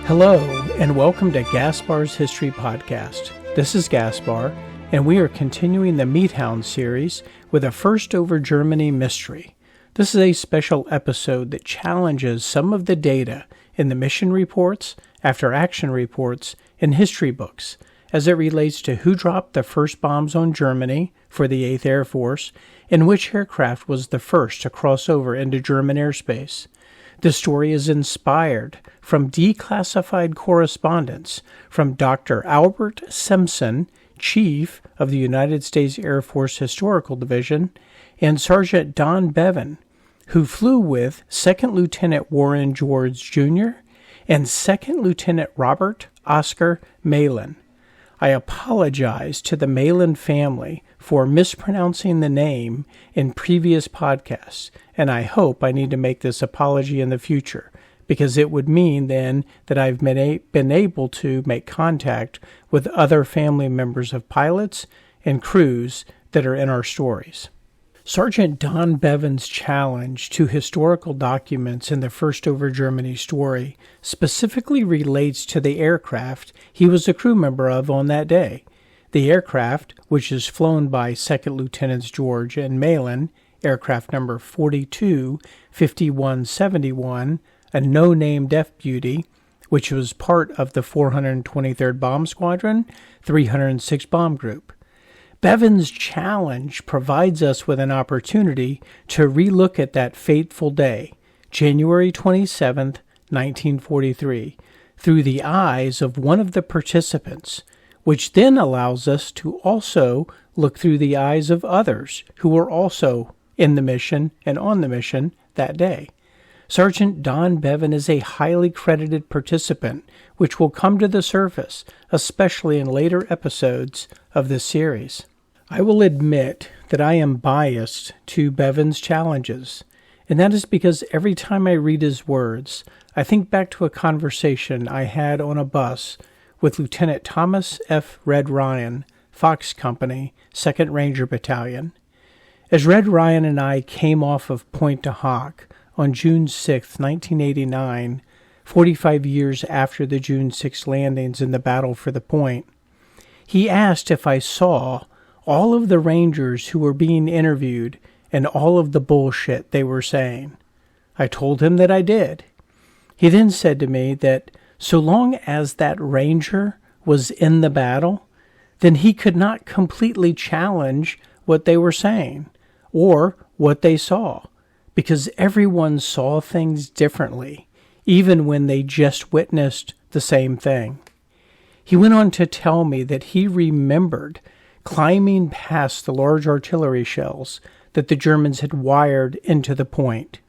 Hello, and welcome to Gaspar's History Podcast. This is Gaspar, and we are continuing the Meat Hound series with a First Over Germany mystery. This is a special episode that challenges some of the data in the mission reports, after action reports, and history books as it relates to who dropped the first bombs on Germany for the 8th Air Force and which aircraft was the first to cross over into German airspace. The story is inspired from declassified correspondence from Dr. Albert Simpson, Chief of the United States Air Force Historical Division, and Sergeant Don Bevan, who flew with 2nd Lieutenant Warren George Jr. and 2nd Lieutenant Robert Oscar Malin. I apologize to the Malin family for mispronouncing the name in previous podcasts, and I hope I need to make this apology in the future, because it would mean then that I've been able to make contact with other family members of pilots and crews that are in our stories. Sergeant Don Bevan's challenge to historical documents in the First Over Germany story specifically relates to the aircraft he was a crew member of on that day. The aircraft, which is flown by 2nd Lieutenants George and Malin, aircraft number 425171, a no-name Deaf Beauty, which was part of the 423rd Bomb Squadron, 306 Bomb Group. Bevan's challenge provides us with an opportunity to relook at that fateful day, January 27, 1943, through the eyes of one of the participants, which then allows us to also look through the eyes of others who were also in the mission and on the mission that day. Sergeant Don Bevan is a highly credited participant, which will come to the surface, especially in later episodes of this series. I will admit that I am biased to Bevan's challenges, and that is because every time I read his words, I think back to a conversation I had on a bus with Lieutenant Thomas F. Red Ryan, Fox Company, 2nd Ranger Battalion. As Red Ryan and I came off of Pointe du Hoc on June 6, 1989, 45 years after the June 6 landings in the Battle for the Point, he asked if I saw all of the Rangers who were being interviewed and all of the bullshit they were saying. I told him that I did. He then said to me that so long as that Ranger was in the battle, then he could not completely challenge what they were saying or what they saw, because everyone saw things differently, even when they just witnessed the same thing. He went on to tell me that he remembered climbing past the large artillery shells that the Germans had wired into the point,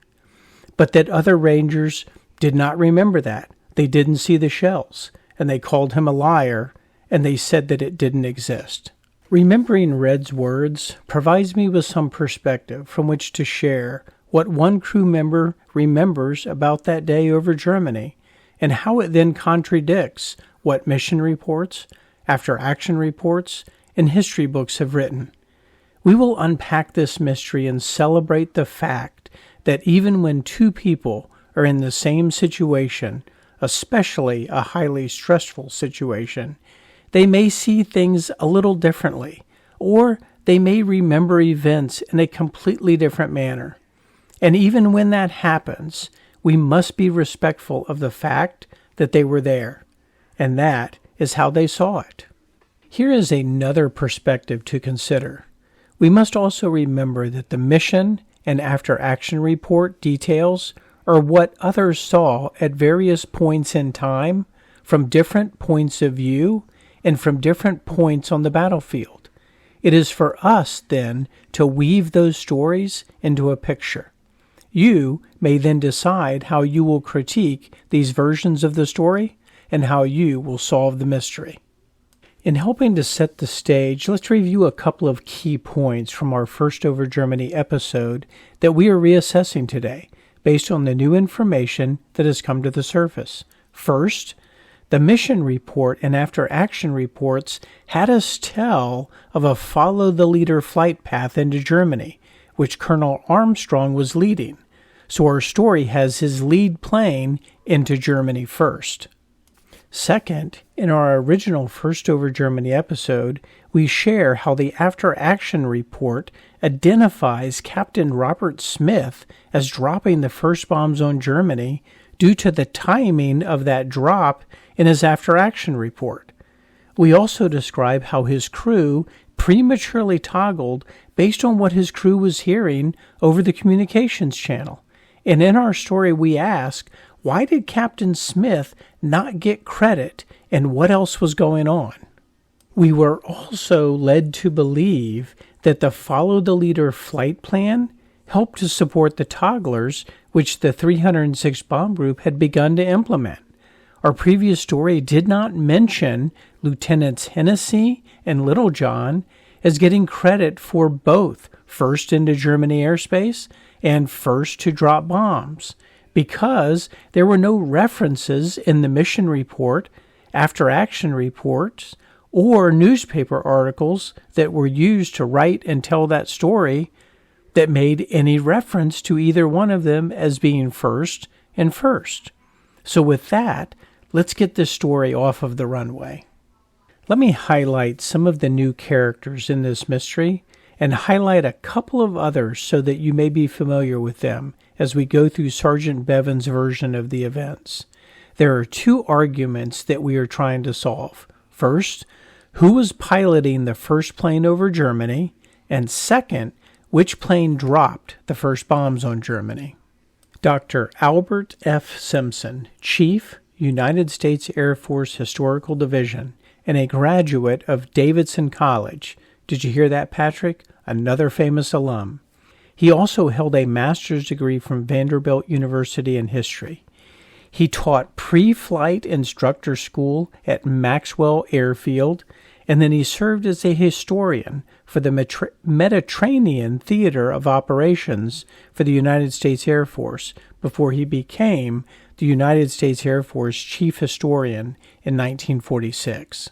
but that other Rangers did not remember that. They didn't see the shells, and they called him a liar, and they said that it didn't exist. Remembering Red's words provides me with some perspective from which to share what one crew member remembers about that day over Germany, and how it then contradicts what mission reports, after action reports, and history books have written. We will unpack this mystery and celebrate the fact that even when two people are in the same situation, especially a highly stressful situation, they may see things a little differently, or they may remember events in a completely different manner. And even when that happens, we must be respectful of the fact that they were there, and that is how they saw it. Here is another perspective to consider. We must also remember that the mission and after-action report details are what others saw at various points in time, from different points of view, and from different points on the battlefield. It is for us, then, to weave those stories into a picture. You may then decide how you will critique these versions of the story and how you will solve the mystery. In helping to set the stage, let's review a couple of key points from our First Over Germany episode that we are reassessing today, based on the new information that has come to the surface. First, the mission report and after-action reports had us tell of a follow-the-leader flight path into Germany, which Colonel Armstrong was leading. So our story has his lead plane into Germany first. Second, in our original First Over Germany episode, we share how the after-action report identifies Captain Robert Smith as dropping the first bombs on Germany due to the timing of that drop in his after-action report. We also describe how his crew prematurely toggled based on what his crew was hearing over the communications channel. And in our story, we ask, why did Captain Smith not get credit and what else was going on? We were also led to believe that the Follow the Leader flight plan helped to support the togglers, which the 306 Bomb Group had begun to implement. Our previous story did not mention Lieutenants Hennessy and Littlejohn as getting credit for both first into Germany airspace and first to drop bombs, because there were no references in the mission report, after-action reports, or newspaper articles that were used to write and tell that story that made any reference to either one of them as being first and first. So with that, let's get this story off of the runway. Let me highlight some of the new characters in this mystery and highlight a couple of others so that you may be familiar with them as we go through Sergeant Bevan's version of the events. There are two arguments that we are trying to solve. First, who was piloting the first plane over Germany? And second, which plane dropped the first bombs on Germany? Dr. Albert F. Simpson, Chief, United States Air Force Historical Division, and a graduate of Davidson College. Did you hear that, Patrick? Another famous alum. He also held a master's degree from Vanderbilt University in history. He taught pre-flight instructor school at Maxwell Airfield, and then he served as a historian for the Mediterranean Theater of Operations for the United States Air Force before he became the United States Air Force Chief Historian in 1946.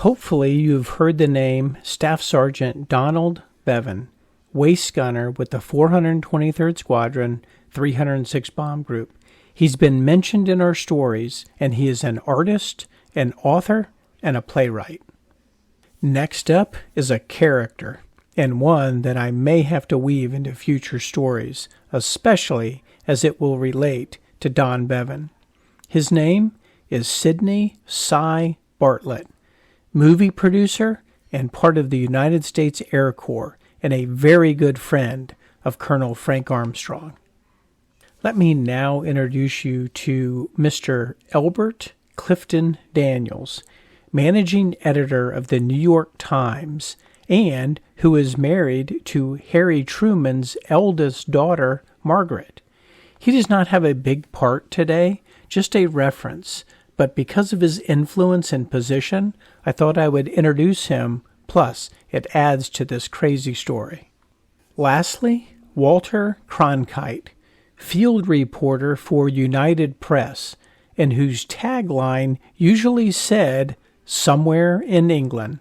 Hopefully you've heard the name Staff Sergeant Donald Bevan, waist gunner with the 423rd Squadron, 306 Bomb Group. He's been mentioned in our stories, and he is an artist, an author, and a playwright. Next up is a character, and one that I may have to weave into future stories, especially as it will relate to Don Bevan. His name is Sidney Cy Bartlett, movie producer and part of the United States Air Corps, and a very good friend of Colonel Frank Armstrong. Let me now introduce you to Mr. Elbert Clifton Daniels, managing editor of the New York Times, and who is married to Harry Truman's eldest daughter, Margaret. He does not have a big part today, just a reference, but because of his influence and position, I thought I would introduce him, plus it adds to this crazy story. Lastly, Walter Cronkite, field reporter for United Press, and whose tagline usually said, "Somewhere in England."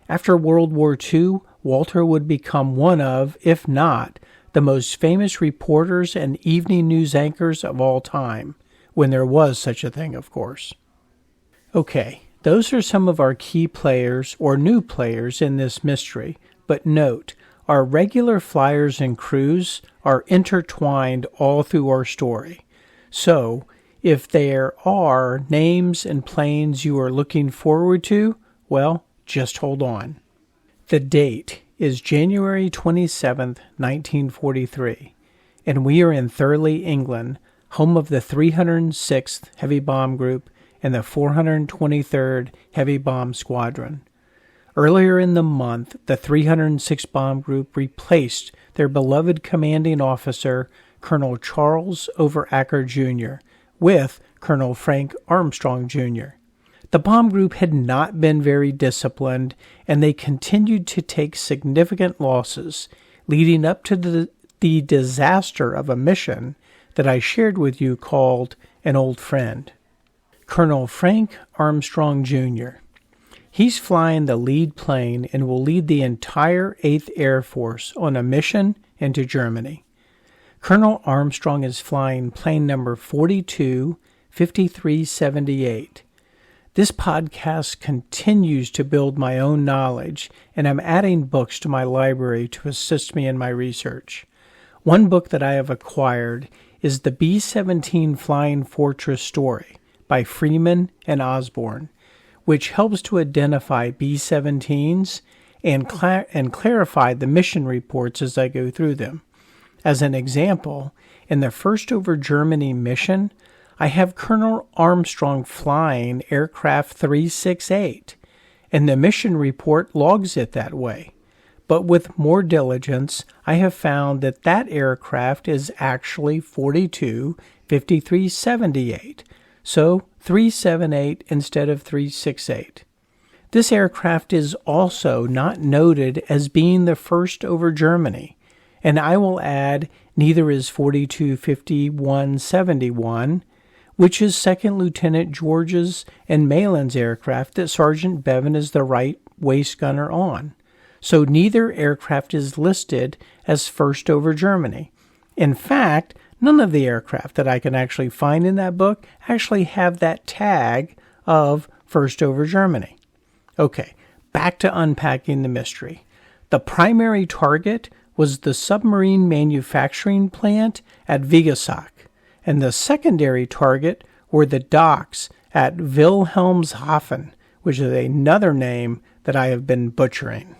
After World War II, Walter would become one of, if not, the most famous reporters and evening news anchors of all time, when there was such a thing, of course. Okay, those are some of our key players or new players in this mystery, but note, our regular flyers and crews are intertwined all through our story. So, if there are names and planes you are looking forward to, well, just hold on. The date is January 27th, 1943, and we are in Thurley, England, home of the 306th Heavy Bomb Group and the 423rd Heavy Bomb Squadron. Earlier in the month, the 306 Bomb Group replaced their beloved commanding officer, Colonel Charles Overacker, Jr., with Colonel Frank Armstrong, Jr. The bomb group had not been very disciplined, and they continued to take significant losses, leading up to the disaster of a mission that I shared with you called An Old Friend. Colonel Frank Armstrong, Jr. He's flying the lead plane and will lead the entire 8th Air Force on a mission into Germany. Colonel Armstrong is flying plane number 425378. This podcast continues to build my own knowledge, and I'm adding books to my library to assist me in my research. One book that I have acquired is the B-17 Flying Fortress Story by Freeman and Osborne, which helps to identify B-17s and clarify the mission reports as I go through them. As an example, in the First Over Germany mission, I have Colonel Armstrong flying aircraft 368, and the mission report logs it that way. But with more diligence, I have found that that aircraft is actually 42-5378, so 378 instead of 368. This aircraft is also not noted as being the first over Germany, and I will add neither is 42-5171, which is Second Lieutenant George's and Malin's aircraft that Sergeant Bevan is the right waist gunner on. So neither aircraft is listed as first over Germany. In fact, none of the aircraft that I can actually find in that book actually have that tag of first over Germany. Okay, back to unpacking the mystery. The primary target was the submarine manufacturing plant at Vigasac, and the secondary target were the docks at Wilhelmshaven, which is another name that I have been butchering.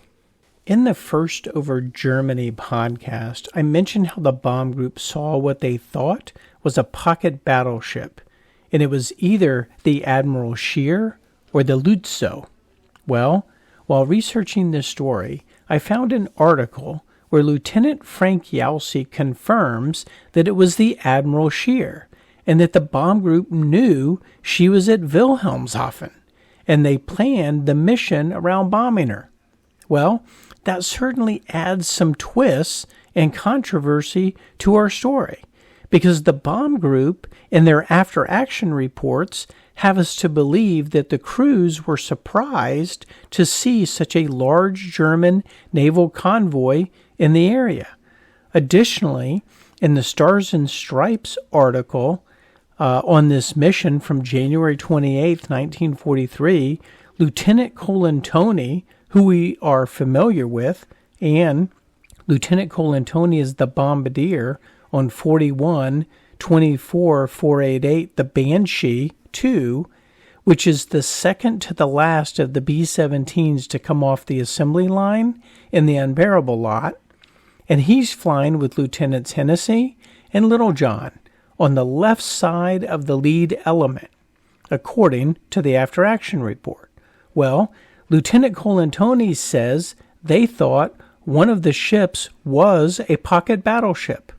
In the First Over Germany podcast, I mentioned how the bomb group saw what they thought was a pocket battleship, and it was either the Admiral Scheer or the Lutzow. Well, while researching this story, I found an article where Lieutenant Frank Yalsey confirms that it was the Admiral Scheer, and that the bomb group knew she was at Wilhelmshaven, and they planned the mission around bombing her. Well, that certainly adds some twists and controversy to our story, because the bomb group in their after-action reports have us to believe that the crews were surprised to see such a large German naval convoy in the area. Additionally, in the Stars and Stripes article on this mission from January 28, 1943, Lieutenant Colantoni, who we are familiar with, and Lieutenant Colantoni is the bombardier on 41-24-488, the Banshee 2, which is the second to the last of the B-17s to come off the assembly line in the Unbearable lot, and he's flying with Lieutenants Hennessy and Littlejohn on the left side of the lead element, according to the after-action report. Well, Lieutenant Colantoni says they thought one of the ships was a pocket battleship.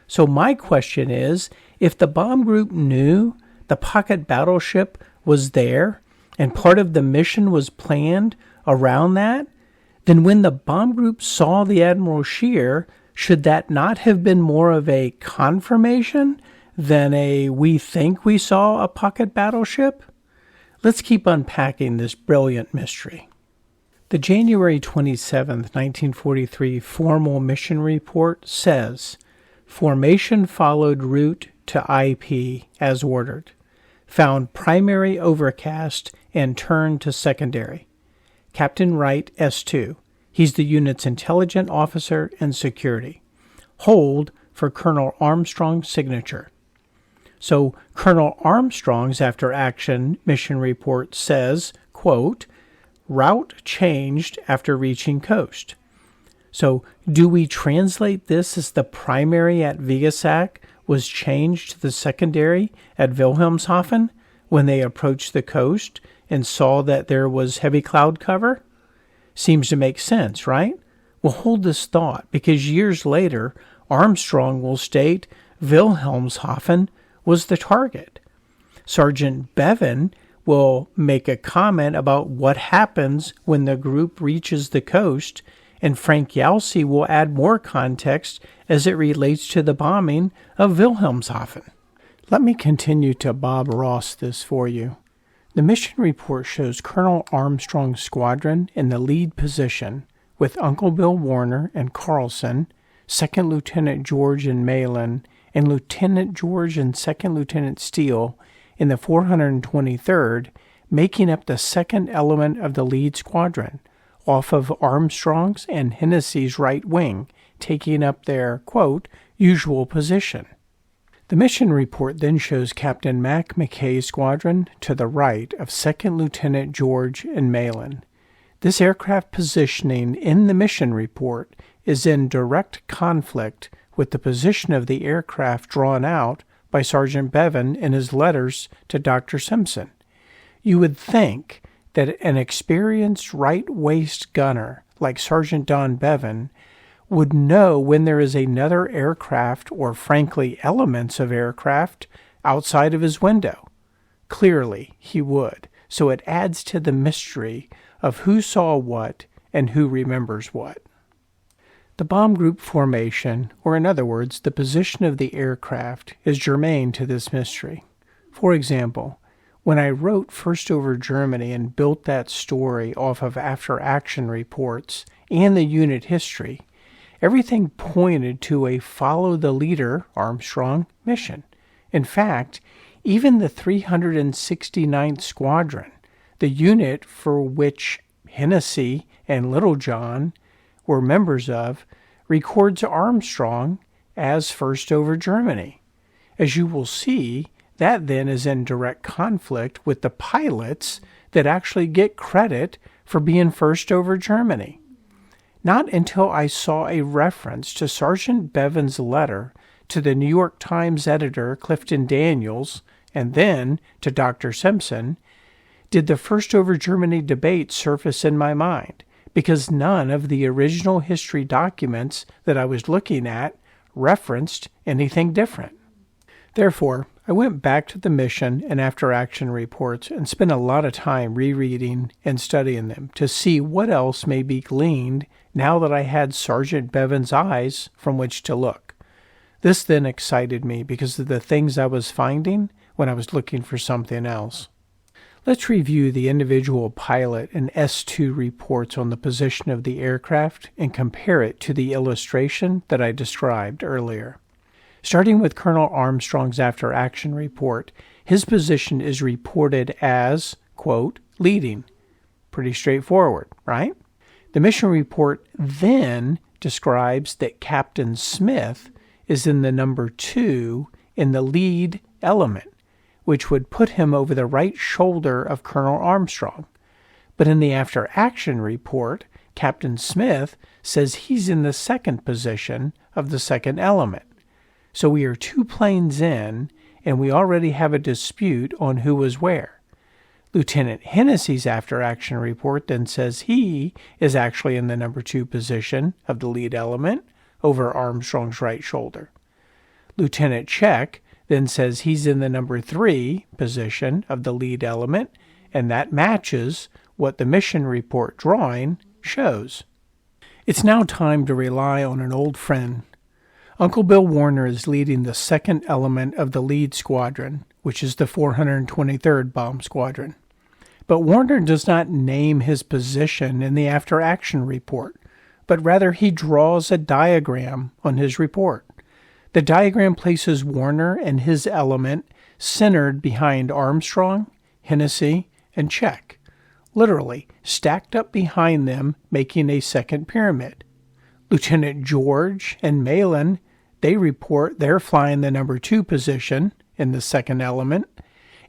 So my question is, if the bomb group knew the pocket battleship was there and part of the mission was planned around that, then when the bomb group saw the Admiral Scheer, should that not have been more of a confirmation than a we think we saw a pocket battleship? Let's keep unpacking this brilliant mystery. The January 27, 1943 formal mission report says, formation followed route to IP as ordered. Found primary overcast and turned to secondary. Captain Wright, S2. He's the unit's intelligent officer and security. Hold for Colonel Armstrong's signature. So Colonel Armstrong's after-action mission report says, quote, route changed after reaching coast. So do we translate this as the primary at Vigasac was changed to the secondary at Wilhelmshaven when they approached the coast and saw that there was heavy cloud cover? Seems to make sense, right? We'll hold this thought because years later, Armstrong will state Wilhelmshaven was the target. Sergeant Bevan will make a comment about what happens when the group reaches the coast, and Frank Yalsey will add more context as it relates to the bombing of Wilhelmshaven. Let me continue to Bob Ross this for you. The mission report shows Colonel Armstrong's squadron in the lead position with Uncle Bill Warner and Carlson, Second Lieutenant George and Malin, and Lieutenant George and Second Lieutenant Steele in the 423rd making up the second element of the lead squadron, off of Armstrong's and Hennessy's right wing, taking up their, quote, usual position. The mission report then shows Captain Mac McKay's squadron to the right of 2nd Lieutenant George and Malin. This aircraft positioning in the mission report is in direct conflict with the position of the aircraft drawn out by Sergeant Bevan in his letters to Dr. Simpson. You would think that an experienced right-waist gunner like Sergeant Don Bevan would know when there is another aircraft or frankly elements of aircraft outside of his window. Clearly he would, so it adds to the mystery of who saw what and who remembers what. The bomb group formation, or in other words, the position of the aircraft, is germane to this mystery. For example, when I wrote First Over Germany and built that story off of after-action reports and the unit history, everything pointed to a follow-the-leader, Armstrong, mission. In fact, even the 369th Squadron, the unit for which Hennessy and Littlejohn were members of, records Armstrong as First Over Germany. As you will see, that then is in direct conflict with the pilots that actually get credit for being First Over Germany. Not until I saw a reference to Sergeant Bevan's letter to the New York Times editor Clifton Daniels and then to Dr. Simpson did the First Over Germany debate surface in my mind, because none of the original history documents that I was looking at referenced anything different. Therefore, I went back to the mission and after-action reports and spent a lot of time rereading and studying them to see what else may be gleaned now that I had Sergeant Bevan's eyes from which to look. This then excited me because of the things I was finding when I was looking for something else. Let's review the individual pilot and S2 reports on the position of the aircraft and compare it to the illustration that I described earlier. Starting with Colonel Armstrong's after-action report, his position is reported as, quote, leading. Pretty straightforward, right? The mission report then describes that Captain Smith is in the number 2 in the lead element, which would put him over the right shoulder of Colonel Armstrong. But in the after-action report, Captain Smith says he's in the second position of the second element. So we are 2 planes in, and we already have a dispute on who was where. Lieutenant Hennessy's after-action report then says he is actually in the number 2 position of the lead element over Armstrong's right shoulder. Lieutenant Check then says he's in the number 3 position of the lead element, and that matches what the mission report drawing shows. It's now time to rely on an old friend. Uncle Bill Warner is leading the second element of the lead squadron, which is the 423rd Bomb Squadron. But Warner does not name his position in the after-action report, but rather he draws a diagram on his report. The diagram places Warner and his element centered behind Armstrong, Hennessy, and Check, literally stacked up behind them, making a second pyramid. Lieutenant George and Malin, they report they're flying the number 2 position in the second element,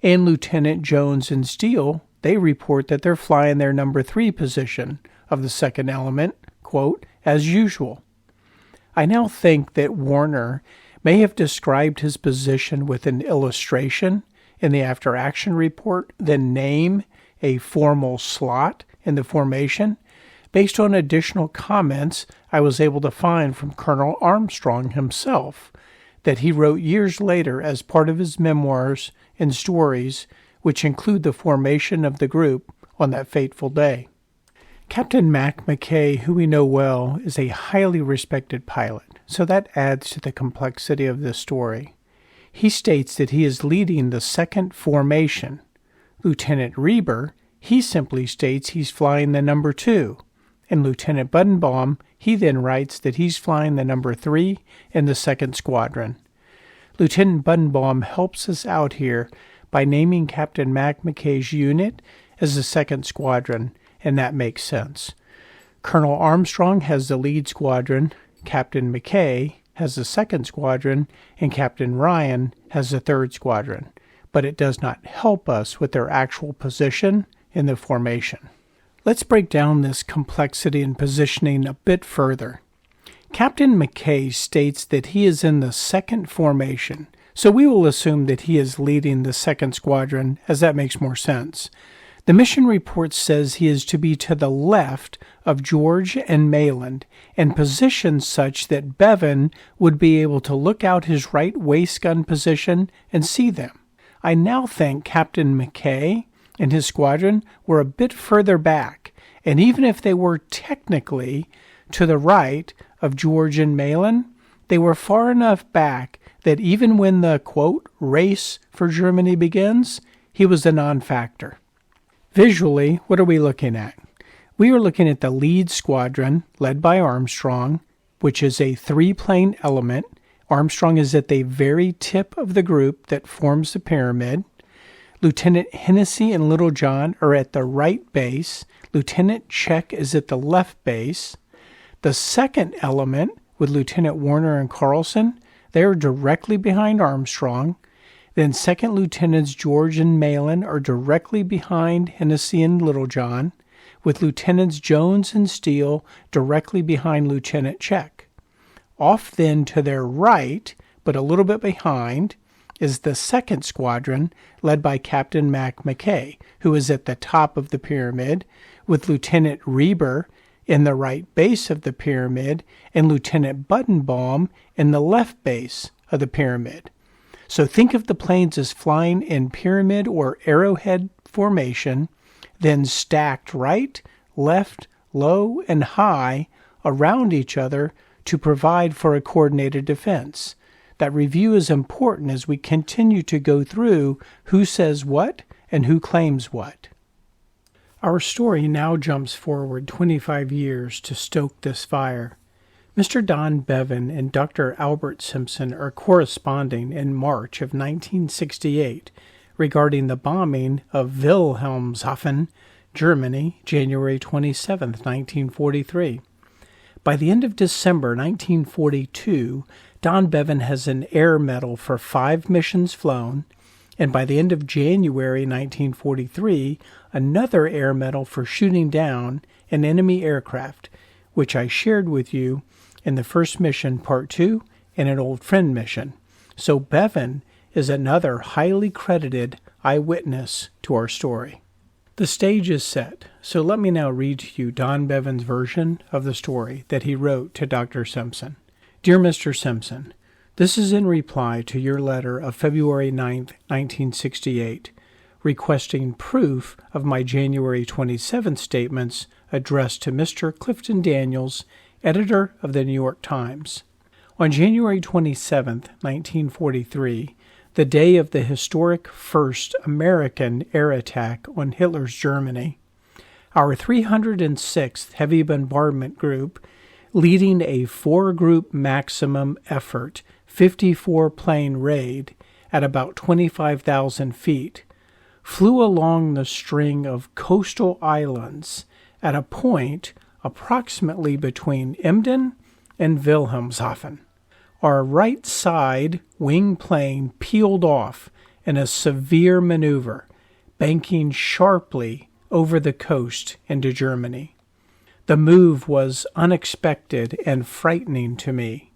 and Lieutenant Jones and Steele, they report that they're flying their number 3 position of the second element, quote, as usual. I now think that Warner may have described his position with an illustration in the after-action report, then name a formal slot in the formation, based on additional comments I was able to find from Colonel Armstrong himself that he wrote years later as part of his memoirs and stories, which include the formation of the group on that fateful day. Captain Mac McKay, who we know well, is a highly respected pilot, so that adds to the complexity of this story. He states that he is leading the second formation. Lieutenant Reber, he simply states he's flying the number 2. And Lieutenant Buddenbaum, he then writes that he's flying the number 3 in the second squadron. Lieutenant Buddenbaum helps us out here by naming Captain Mac McKay's unit as the 2nd Squadron, and that makes sense. Colonel Armstrong has the lead squadron, Captain McKay has the 2nd Squadron, and Captain Ryan has the 3rd Squadron, but it does not help us with their actual position in the formation. Let's break down this complexity and positioning a bit further. Captain McKay states that he is in the 2nd formation, so we will assume that he is leading the 2nd Squadron, as that makes more sense. The mission report says he is to be to the left of George and Mayland and positioned such that Bevan would be able to look out his right waist gun position and see them. I now think Captain McKay and his squadron were a bit further back, and even if they were technically to the right of George and Mayland, they were far enough back that even when the, quote, race for Germany begins, he was a non-factor. Visually, what are we looking at? We are looking at the lead squadron, led by Armstrong, which is a 3-plane element. Armstrong is at the very tip of the group that forms the pyramid. Lieutenant Hennessy and Littlejohn are at the right base. Lieutenant Check is at the left base. The 2nd element, with Lieutenant Warner and Carlson, they are directly behind Armstrong. Then 2nd Lieutenants George and Mayland are directly behind Hennessy and Littlejohn, with Lieutenants Jones and Steele directly behind Lieutenant Check. Off then to their right, but a little bit behind, is the 2nd Squadron, led by Captain Mac McKay, who is at the top of the pyramid, with Lieutenant Reber in the right base of the pyramid and Lieutenant Buttonbaum in the left base of the pyramid. So think of the planes as flying in pyramid or arrowhead formation, then stacked right, left, low, and high around each other to provide for a coordinated defense. That review is important as we continue to go through who says what and who claims what. Our story now jumps forward 25 years to stoke this fire. Mr. Don Bevan and Dr. Albert Simpson are corresponding in March of 1968 regarding the bombing of Wilhelmshaven, Germany, January 27, 1943. By the end of December 1942, Don Bevan has an air medal for 5 missions flown, and by the end of January 1943, another air medal for shooting down an enemy aircraft, which I shared with you in the first mission, Part 2, and an Old Friend mission. So Bevan is another highly credited eyewitness to our story. The stage is set, so let me now read to you Don Bevan's version of the story that he wrote to Dr. Simpson. Dear Mr. Simpson, this is in reply to your letter of February 9, 1968, requesting proof of my January 27th statements addressed to Mr. Clifton Daniels, editor of the New York Times. On January 27, 1943, the day of the historic first American air attack on Hitler's Germany, our 306th Heavy Bombardment Group, leading a 4-group maximum effort 54-plane raid at about 25,000 feet, flew along the string of coastal islands at a point approximately between Emden and Wilhelmshaven. Our right side wing plane peeled off in a severe maneuver, banking sharply over the coast into Germany. The move was unexpected and frightening to me,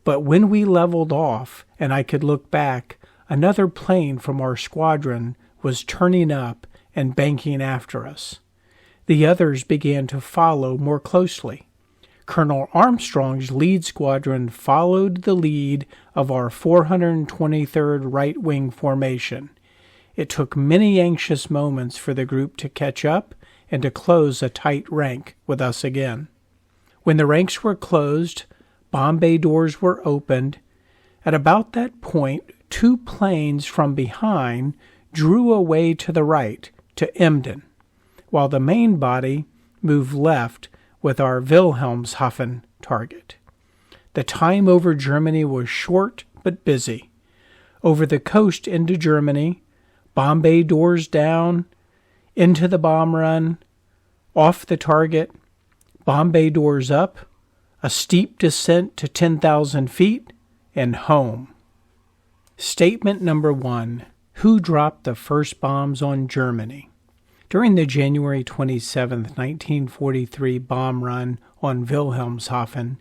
but when we leveled off and I could look back, another plane from our squadron was turning up and banking after us. The others began to follow more closely. Colonel Armstrong's lead squadron followed the lead of our 423rd Right Wing formation. It took many anxious moments for the group to catch up and to close a tight rank with us again. When the ranks were closed, bomb bay doors were opened. At about that point, 2 planes from behind drew away to the right, to Emden, while the main body moved left with our Wilhelmshaven target. The time over Germany was short but busy. Over the coast into Germany, bomb bay doors down, into the bomb run, off the target, bomb bay doors up, a steep descent to 10,000 feet, and home. Statement number 1. Who dropped the first bombs on Germany? During the January 27, 1943 bomb run on Wilhelmshaven,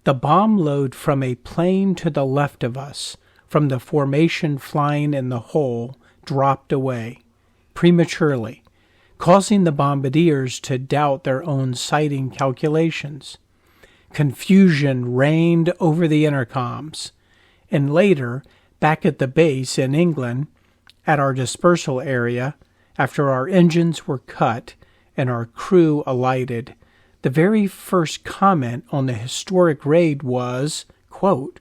the bomb load from a plane to the left of us, from the formation flying in the hole, dropped away, prematurely, causing the bombardiers to doubt their own sighting calculations. Confusion reigned over the intercoms, and later, back at the base in England, at our dispersal area, after our engines were cut and our crew alighted, the very first comment on the historic raid was, quote,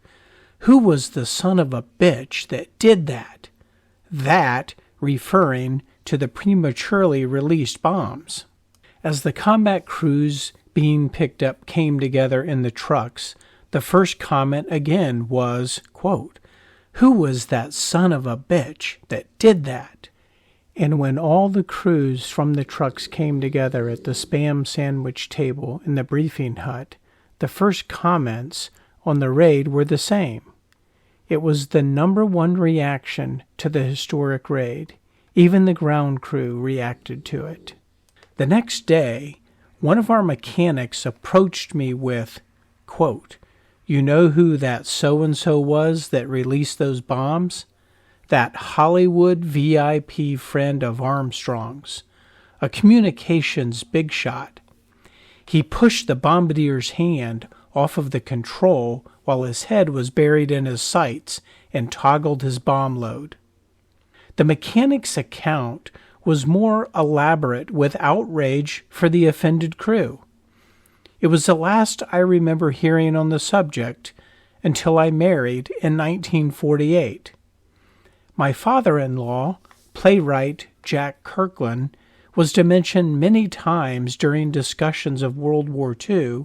"Who was the son of a bitch that did that?" That referring to the prematurely released bombs. As the combat crews being picked up came together in the trucks, the first comment again was, quote, "Who was that son of a bitch that did that?" And when all the crews from the trucks came together at the Spam sandwich table in the briefing hut, the first comments on the raid were the same. It was the number one reaction to the historic raid. Even the ground crew reacted to it. The next day, one of our mechanics approached me with, quote, "You know who that so-and-so was that released those bombs? That Hollywood VIP friend of Armstrong's, a communications big shot. He pushed the bombardier's hand off of the control while his head was buried in his sights and toggled his bomb load." The mechanic's account was more elaborate with outrage for the offended crew. It was the last I remember hearing on the subject until I married in 1948. My father-in-law, playwright Jack Kirkland, was to mention many times during discussions of World War II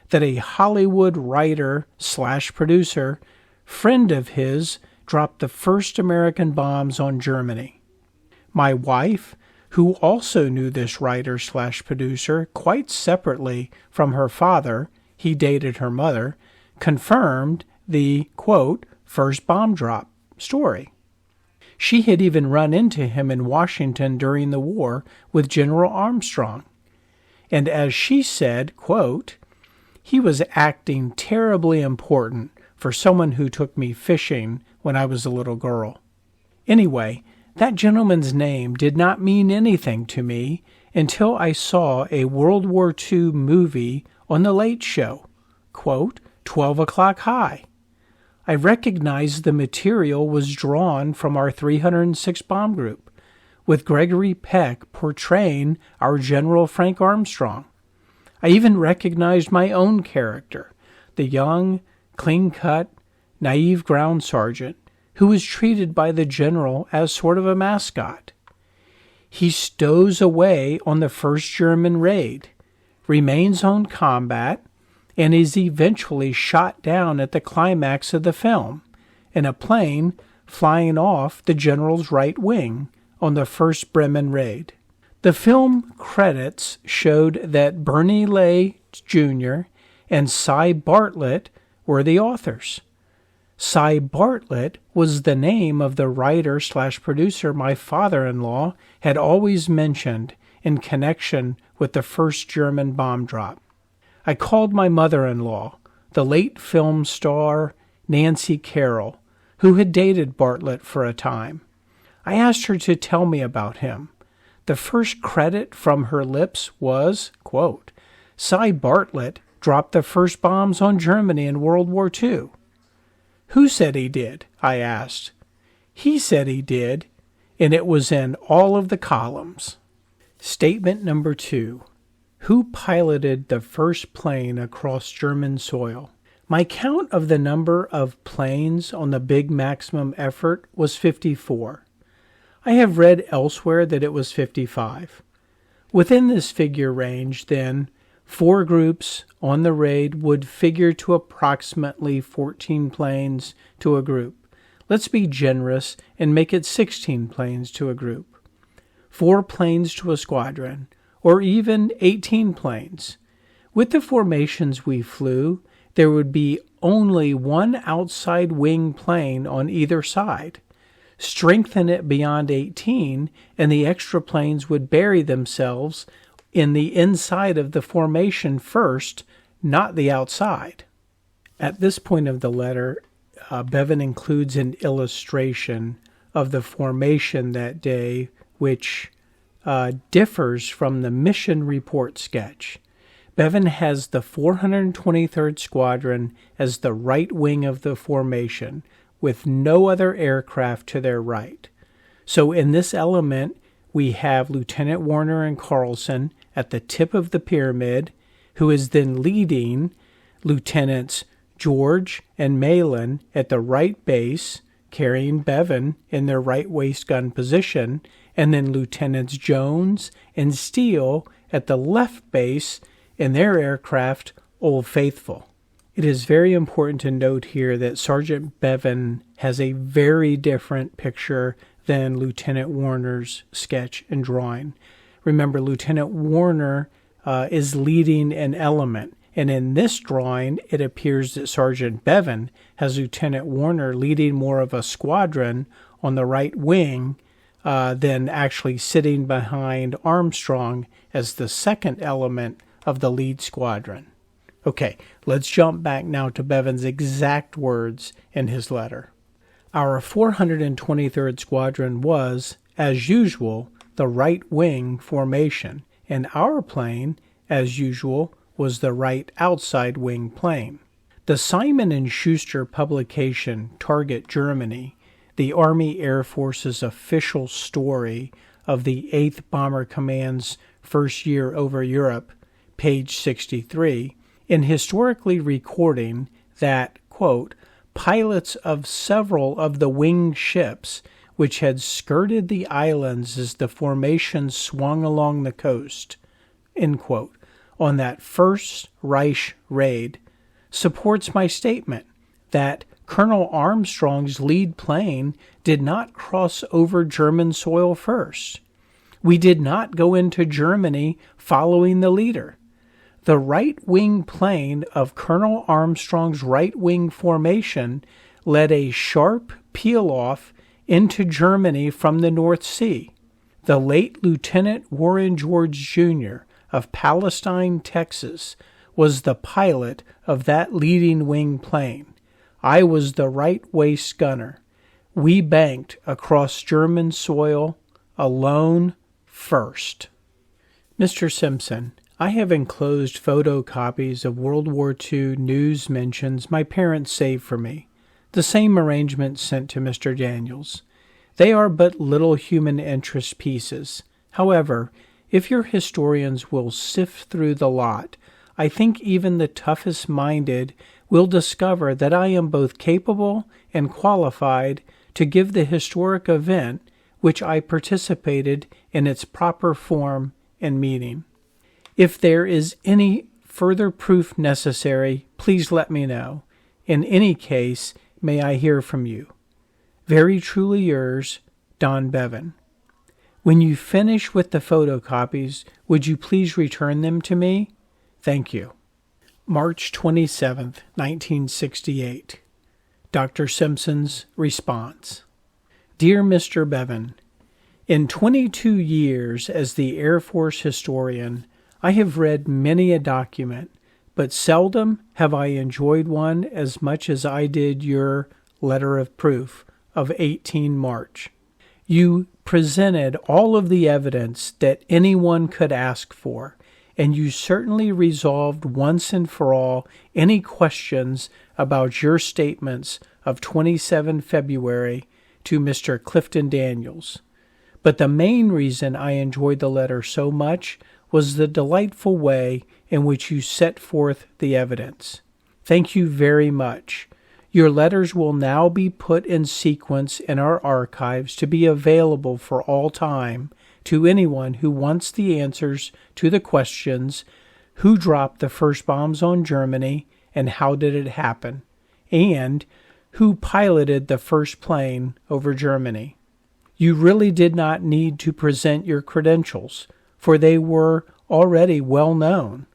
that a Hollywood writer/producer, friend of his, dropped the first American bombs on Germany. My wife, who also knew this writer/producer quite separately from her father, he dated her mother, confirmed the, quote, "first bomb drop" story. She had even run into him in Washington during the war with General Armstrong. And as she said, quote, "He was acting terribly important for someone who took me fishing when I was a little girl." Anyway, that gentleman's name did not mean anything to me until I saw a World War II movie on The Late Show, quote, 12 o'clock high. I recognized the material was drawn from our 306 bomb group, with Gregory Peck portraying our General Frank Armstrong. I even recognized my own character, the young, clean-cut, naive ground sergeant who was treated by the general as sort of a mascot. He stows away on the first German raid, remains on combat, and is eventually shot down at the climax of the film in a plane flying off the general's right wing on the first Bremen raid. The film credits showed that Bernie Lay Jr. and Cy Bartlett were the authors. Cy Bartlett was the name of the writer/producer my father-in-law had always mentioned in connection with the first German bomb drop. I called my mother-in-law, the late film star Nancy Carroll, who had dated Bartlett for a time. I asked her to tell me about him. The first credit from her lips was, quote, "Cy Bartlett dropped the first bombs on Germany in World War II." "Who said he did?" I asked. "He said he did, and it was in all of the columns." Statement number 2. Who piloted the first plane across German soil? My count of the number of planes on the big maximum effort was 54. I have read elsewhere that it was 55. Within this figure range, then, 4 groups on the raid would figure to approximately 14 planes to a group, Let's be generous and make it 16 planes to a group, 4 planes to a squadron, or even 18 planes. With the formations we flew, there would be only one outside wing plane on either side. Strengthen it beyond 18, and the extra planes would bury themselves in the inside of the formation first, not the outside. At this point of the letter, Bevan includes an illustration of the formation that day, which differs from the mission report sketch. Bevan has the 423rd Squadron as the right wing of the formation, with no other aircraft to their right. So in this element, we have Lieutenant Warner and Carlson at the tip of the pyramid, who is then leading Lieutenants George and Malin at the right base, carrying Bevan in their right waist gun position, and then Lieutenants Jones and Steele at the left base in their aircraft, Old Faithful. It is very important to note here that Sergeant Bevan has a very different picture than Lieutenant Warner's sketch and drawing. Remember, Lieutenant Warner is leading an element, and in this drawing, it appears that Sergeant Bevan has Lieutenant Warner leading more of a squadron on the right wing than actually sitting behind Armstrong as the second element of the lead squadron. Okay, let's jump back now to Bevan's exact words in his letter. Our 423rd Squadron was, as usual, the right wing formation, and our plane, as usual, was the right outside wing plane. The Simon & Schuster publication, Target Germany, the Army Air Force's official story of the 8th Bomber Command's first year over Europe, page 63, in historically recording that, quote, pilots of several of the winged ships which had skirted the islands as the formation swung along the coast, end quote, on that first Reich raid, supports my statement that Colonel Armstrong's lead plane did not cross over German soil first. We did not go into Germany following the leader. The right-wing plane of Colonel Armstrong's right-wing formation led a sharp peel-off into Germany from the North Sea. The late Lieutenant Warren George Jr. of Palestine, Texas, was the pilot of that leading wing plane. I was the right waist gunner. We banked across German soil alone first. Mr. Simpson, I have enclosed photocopies of World War II news mentions my parents saved for me. The same arrangement sent to Mr. Daniels. They are but little human interest pieces. However, if your historians will sift through the lot, I think even the toughest-minded will discover that I am both capable and qualified to give the historic event which I participated in its proper form and meaning. If there is any further proof necessary, please let me know. In any case, may I hear from you. Very truly yours, Don Bevan. When you finish with the photocopies, would you please return them to me? Thank you. March 27th, 1968. Dr. Simpson's response. Dear Mr. Bevan, in 22 years as the Air Force historian, I have read many a document, but seldom have I enjoyed one as much as I did your letter of proof of 18 March. You presented all of the evidence that anyone could ask for, and you certainly resolved once and for all any questions about your statements of 27 February to Mr. Clifton Daniels. But the main reason I enjoyed the letter so much was the delightful way in which you set forth the evidence. Thank you very much. Your letters will now be put in sequence in our archives to be available for all time to anyone who wants the answers to the questions, who dropped the first bombs on Germany and how did it happen, and who piloted the first plane over Germany. You really did not need to present your credentials, for they were already well known.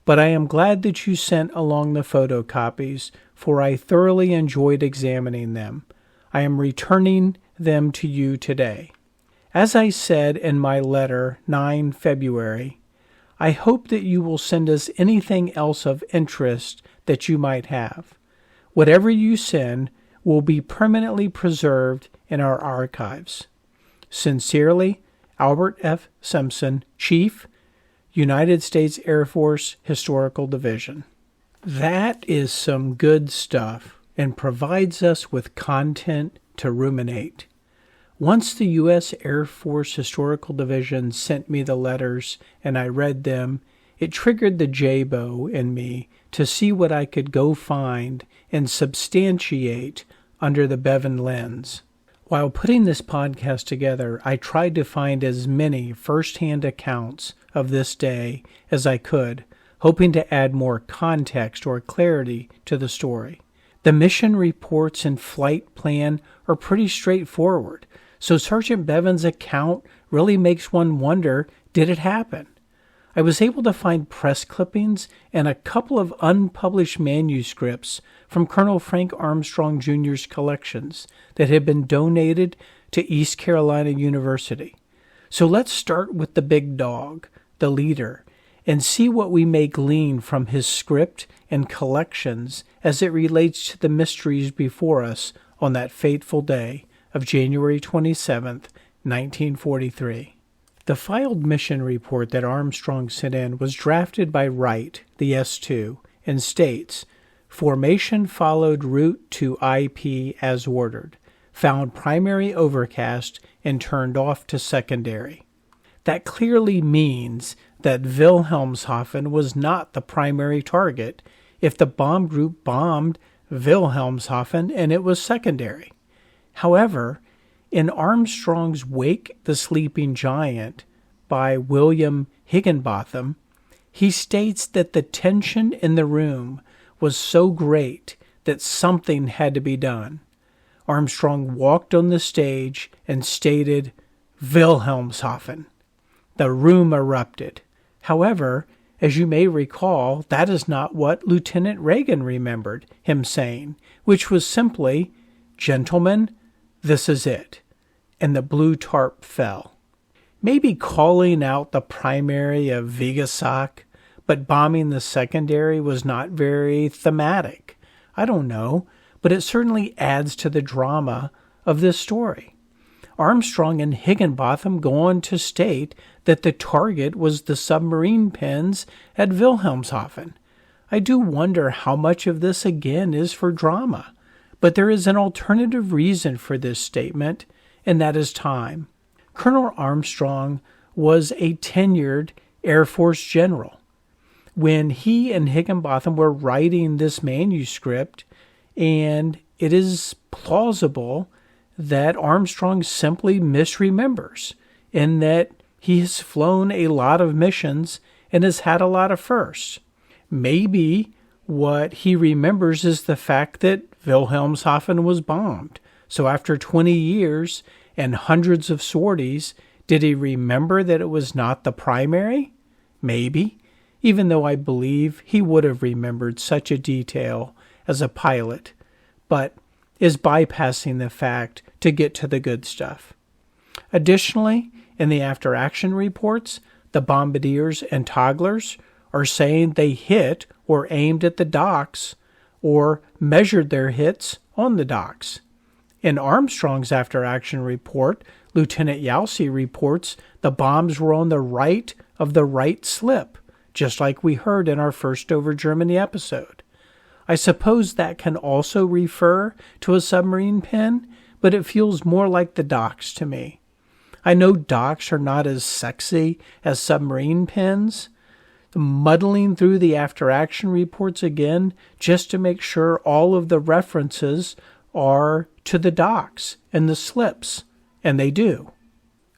But I am glad that you sent along the photocopies, for I thoroughly enjoyed examining them. I am returning them to you today. As I said in my letter 9 February, I hope that you will send us anything else of interest that you might have. Whatever you send will be permanently preserved in our archives. Sincerely, Albert F. Simpson, Chief, United States Air Force Historical Division. That is some good stuff and provides us with content to ruminate. Once the U.S. Air Force Historical Division sent me the letters and I read them, it triggered the J-Bo in me to see what I could go find and substantiate under the Bevan lens. While putting this podcast together, I tried to find as many first-hand accounts of this day as I could, hoping to add more context or clarity to the story. The mission reports and flight plan are pretty straightforward, so Sergeant Bevan's account really makes one wonder, did it happen? I was able to find press clippings and a couple of unpublished manuscripts from Colonel Frank Armstrong Jr.'s collections that had been donated to East Carolina University. So let's start with the big dog, the leader, and see what we may glean from his script and collections as it relates to the mysteries before us on that fateful day of January 27th, 1943. The filed mission report that Armstrong sent in was drafted by Wright, the S2, and states, "Formation followed route to IP as ordered, found primary overcast and turned off to secondary." That clearly means that Wilhelmshaven was not the primary target if the bomb group bombed Wilhelmshaven and it was secondary. However, in Armstrong's Wake the Sleeping Giant by William Higginbotham, he states that the tension in the room was so great that something had to be done. Armstrong walked on the stage and stated, "Wilhelmshaven." The room erupted. However, as you may recall, that is not what Lieutenant Reagan remembered him saying, which was simply, "Gentlemen, this is it." And the blue tarp fell. Maybe calling out the primary of Vigasac, but bombing the secondary was not very thematic. I don't know, but it certainly adds to the drama of this story. Armstrong and Higginbotham go on to state that the target was the submarine pens at Wilhelmshaven. I do wonder how much of this again is for drama, but there is an alternative reason for this statement, and that is time. Colonel Armstrong was a tenured Air Force general. When he and Higginbotham were writing this manuscript, and it is plausible that Armstrong simply misremembers, in that he has flown a lot of missions and has had a lot of firsts. Maybe what he remembers is the fact that Wilhelmshaven was bombed. So after 20 years and hundreds of sorties, did he remember that it was not the primary? Maybe, even though I believe he would have remembered such a detail as a pilot, but is bypassing the fact to get to the good stuff. Additionally, in the after-action reports, the bombardiers and togglers are saying they hit or aimed at the docks or measured their hits on the docks. In Armstrong's after-action report, Lieutenant Yalsey reports the bombs were on the right of the right slip, just like we heard in our First Over Germany episode. I suppose that can also refer to a submarine pen, but it feels more like the docks to me. I know docks are not as sexy as submarine pens. Muddling through the after-action reports again just to make sure all of the references are to the docks and the slips, and they do.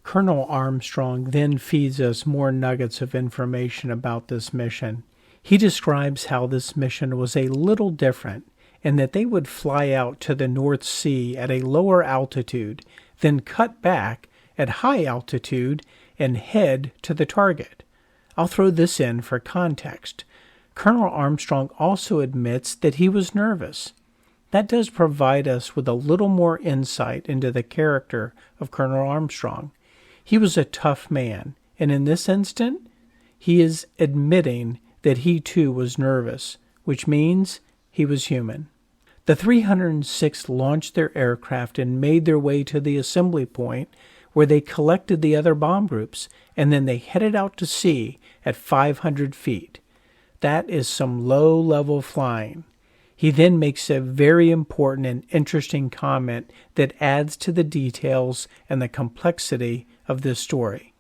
Colonel Armstrong then feeds us more nuggets of information about this mission. He describes how this mission was a little different and that they would fly out to the North Sea at a lower altitude, then cut back at high altitude and head to the target. I'll throw this in for context. Colonel Armstrong also admits that he was nervous. That does provide us with a little more insight into the character of Colonel Armstrong. He was a tough man, and in this instant, he is admitting that he too was nervous, which means he was human. The 306th launched their aircraft and made their way to the assembly point where they collected the other bomb groups, and then they headed out to sea at 500 feet. That is some low-level flying. He then makes a very important and interesting comment that adds to the details and the complexity of this story.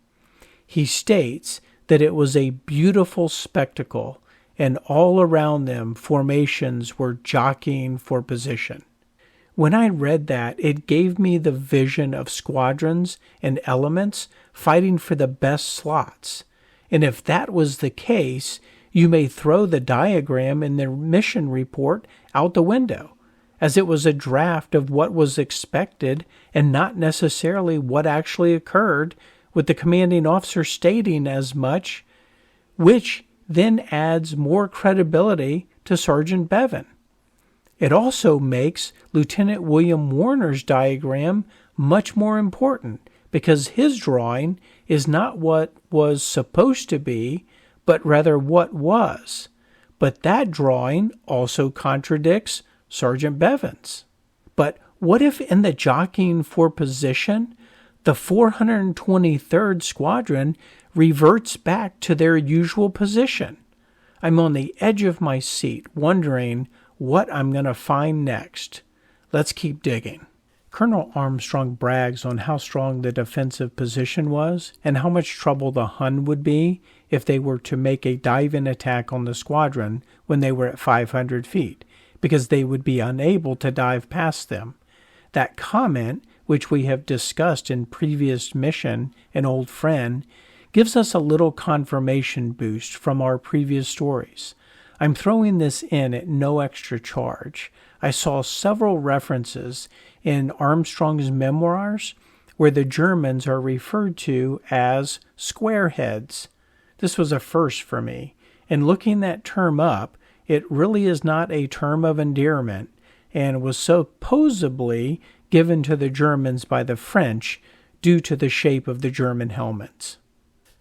He states that it was a beautiful spectacle, and all around them formations were jockeying for position. When I read that, it gave me the vision of squadrons and elements fighting for the best slots. And if that was the case, you may throw the diagram in the mission report out the window, as it was a draft of what was expected and not necessarily what actually occurred, with the commanding officer stating as much, which then adds more credibility to Sergeant Bevan. It also makes Lieutenant William Warner's diagram much more important, because his drawing is not what was supposed to be, but rather what was. But that drawing also contradicts Sergeant Bevan's. But what if in the jockeying for position, the 423rd Squadron reverts back to their usual position? I'm on the edge of my seat, wondering what I'm going to find next. Let's keep digging. Colonel Armstrong brags on how strong the defensive position was and how much trouble the Hun would be if they were to make a dive-in attack on the squadron when they were at 500 feet, because they would be unable to dive past them. That comment, which we have discussed in previous mission, An Old Friend, gives us a little confirmation boost from our previous stories. I'm throwing this in at no extra charge. I saw several references in Armstrong's memoirs where the Germans are referred to as squareheads. This was a first for me, and looking that term up, it really is not a term of endearment, and was supposedly given to the Germans by the French due to the shape of the German helmets.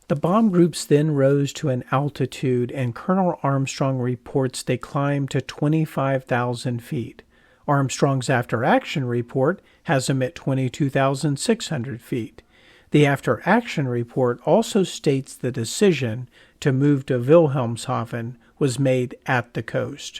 The bomb groups then rose to an altitude, and Colonel Armstrong reports they climbed to 25,000 feet. Armstrong's after-action report has them at 22,600 feet. The after-action report also states the decision to move to Wilhelmshaven was made at the coast.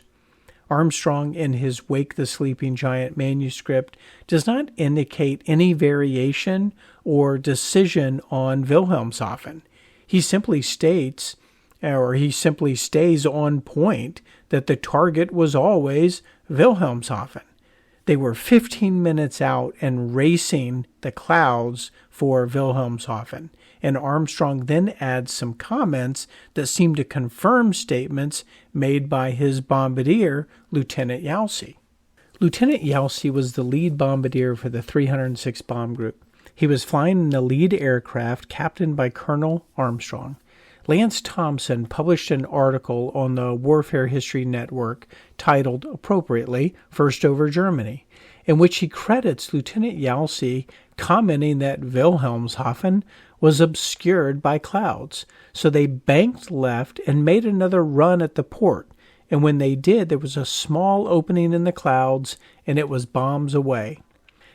Armstrong, in his Wake the Sleeping Giant manuscript, does not indicate any variation or decision on Wilhelmshaven. He simply states, or he simply stays on point, that the target was always Wilhelmshaven. They were 15 minutes out and racing the clouds for Wilhelmshaven, and Armstrong then adds some comments that seem to confirm statements made by his bombardier, Lieutenant Yalsey. Lieutenant Yalsey was the lead bombardier for the 306 Bomb Group. He was flying in the lead aircraft captained by Colonel Armstrong. Lance Thompson published an article on the Warfare History Network titled, appropriately, First Over Germany, in which he credits Lieutenant Yalsey commenting that Wilhelmshaven was obscured by clouds, so they banked left and made another run at the port, and when they did, there was a small opening in the clouds, and it was bombs away.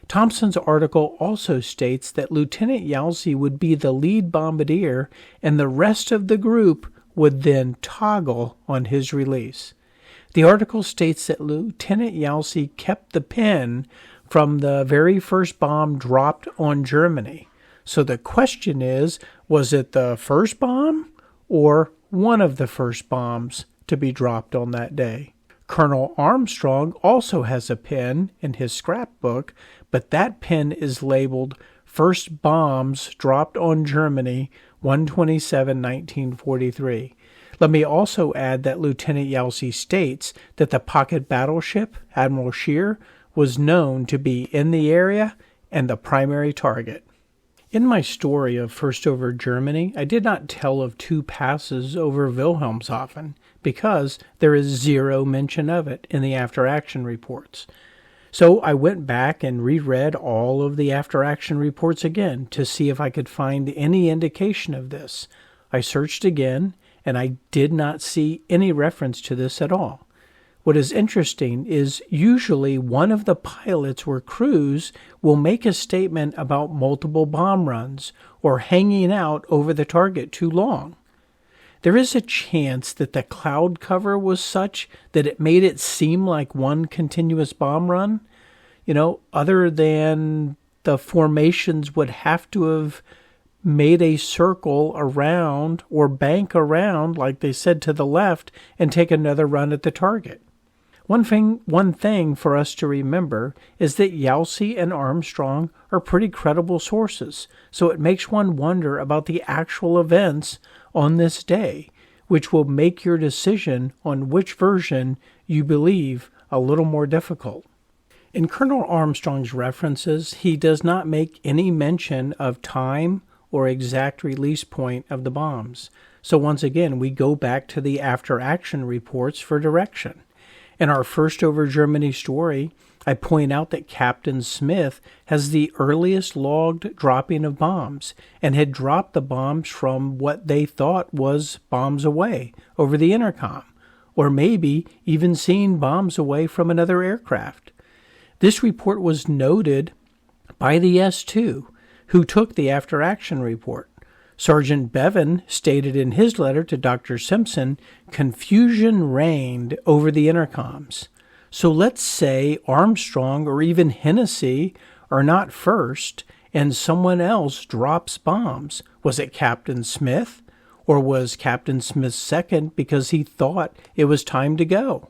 Thompson's article also states that Lieutenant Yalsey would be the lead bombardier and the rest of the group would then toggle on his release. The article states that Lieutenant Yalsey kept the pin from the very first bomb dropped on Germany. So the question is, was it the first bomb or one of the first bombs to be dropped on that day? Colonel Armstrong also has a pin in his scrapbook, but that pin is labeled First Bombs Dropped on Germany, 1/27/1943. Let me also add that Lieutenant Yelsey states that the pocket battleship, Admiral Scheer, was known to be in the area and the primary target. In my story of First over Germany, I did not tell of 2 passes over Wilhelmshaven because there is 0 mention of it in the after-action reports. So I went back and reread all of the after-action reports again to see if I could find any indication of this. I searched again, and I did not see any reference to this at all. What is interesting is usually one of the pilots or crews will make a statement about multiple bomb runs or hanging out over the target too long. There is a chance that the cloud cover was such that it made it seem like one continuous bomb run. Other than the formations would have to have made a circle around or bank around, like they said, to the left and take another run at the target. One thing for us to remember is that Yelsey and Armstrong are pretty credible sources, so it makes one wonder about the actual events on this day, which will make your decision on which version you believe a little more difficult. In Colonel Armstrong's references, he does not make any mention of time or exact release point of the bombs. So once again, we go back to the after-action reports for direction. In our First over Germany story, I point out that Captain Smith has the earliest logged dropping of bombs and had dropped the bombs from what they thought was bombs away over the intercom, or maybe even seeing bombs away from another aircraft. This report was noted by the S2, who took the after-action report. Sergeant Bevan stated in his letter to Dr. Simpson, confusion reigned over the intercoms. So let's say Armstrong or even Hennessy are not first and someone else drops bombs. Was it Captain Smith? Or was Captain Smith second because he thought it was time to go?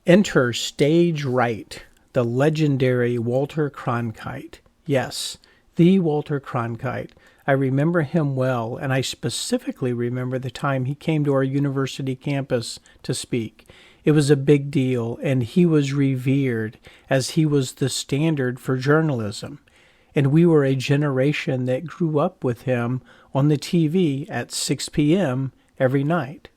Enter stage right, the legendary Walter Cronkite. Yes, the Walter Cronkite. I remember him well, and I specifically remember the time he came to our university campus to speak. It was a big deal, and he was revered as he was the standard for journalism. And we were a generation that grew up with him on the TV at 6 p.m. every night.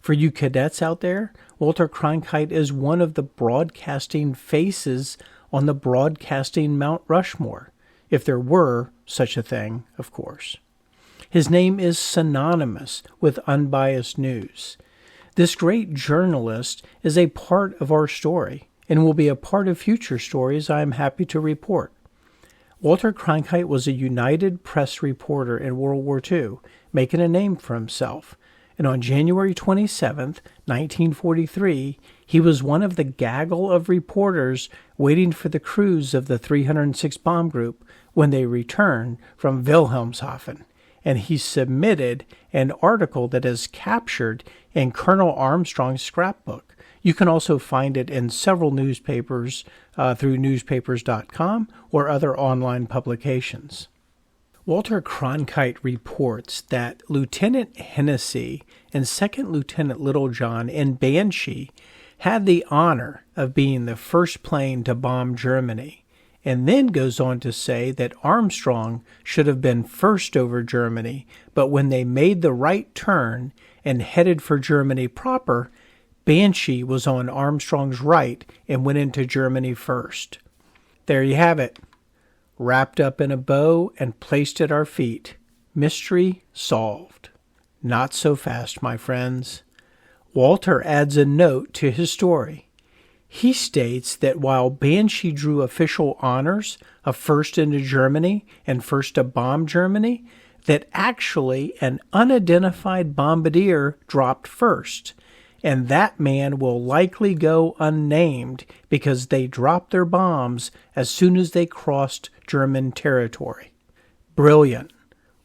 For you cadets out there, Walter Cronkite is one of the broadcasting faces on the broadcasting Mount Rushmore, if there were such a thing, of course. His name is synonymous with unbiased news. This great journalist is a part of our story and will be a part of future stories I am happy to report. Walter Cronkite was a United Press reporter in World War II, making a name for himself. And on January 27, 1943, he was one of the gaggle of reporters waiting for the crews of the 306 Bomb Group when they returned from Wilhelmshaven, and he submitted an article that is captured in Colonel Armstrong's scrapbook. You can also find it in several newspapers through newspapers.com or other online publications. Walter Cronkite reports that Lieutenant Hennessy and Second Lieutenant Littlejohn in Banshee had the honor of being the first plane to bomb Germany, and then goes on to say that Armstrong should have been first over Germany, but when they made the right turn and headed for Germany proper, Banshee was on Armstrong's right and went into Germany first. There you have it, wrapped up in a bow and placed at our feet. Mystery solved. Not so fast, my friends. Walter adds a note to his story. He states that while Banshee drew official honors of first into Germany and first to bomb Germany, that actually an unidentified bombardier dropped first, and that man will likely go unnamed because they dropped their bombs as soon as they crossed German territory. Brilliant.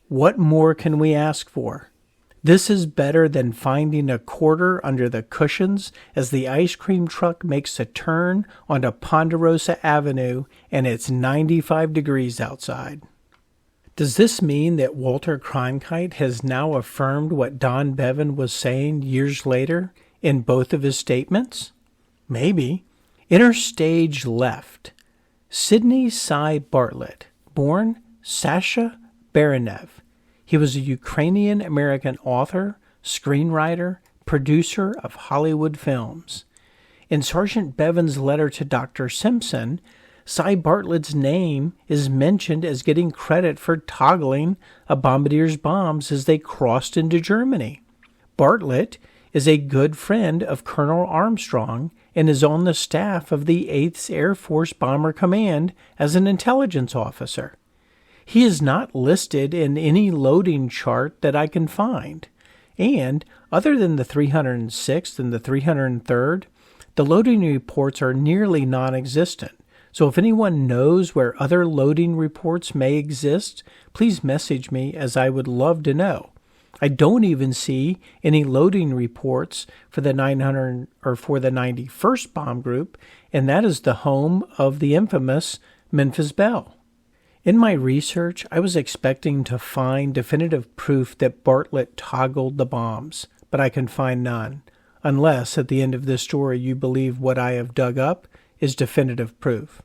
What more can we ask for? This is better than finding a quarter under the cushions as the ice cream truck makes a turn onto Ponderosa Avenue and it's 95 degrees outside. Does this mean that Walter Cronkite has now affirmed what Don Bevan was saying years later in both of his statements? Maybe. Interstage left. Sidney Cy Bartlett, born Sasha Baranev. He was a Ukrainian-American author, screenwriter, producer of Hollywood films. In Sergeant Bevan's letter to Dr. Simpson, Cy Bartlett's name is mentioned as getting credit for toggling a bombardier's bombs as they crossed into Germany. Bartlett is a good friend of Colonel Armstrong and is on the staff of the 8th Air Force Bomber Command as an intelligence officer. He is not listed in any loading chart that I can find, and other than the 306th and the 303rd, the loading reports are nearly non-existent. So if anyone knows where other loading reports may exist, please message me, as I would love to know. I don't even see any loading reports for the 900 or for the 91st Bomb Group, and that is the home of the infamous Memphis Belle. In my research, I was expecting to find definitive proof that Bartlett toggled the bombs, but I can find none, unless at the end of this story you believe what I have dug up is definitive proof.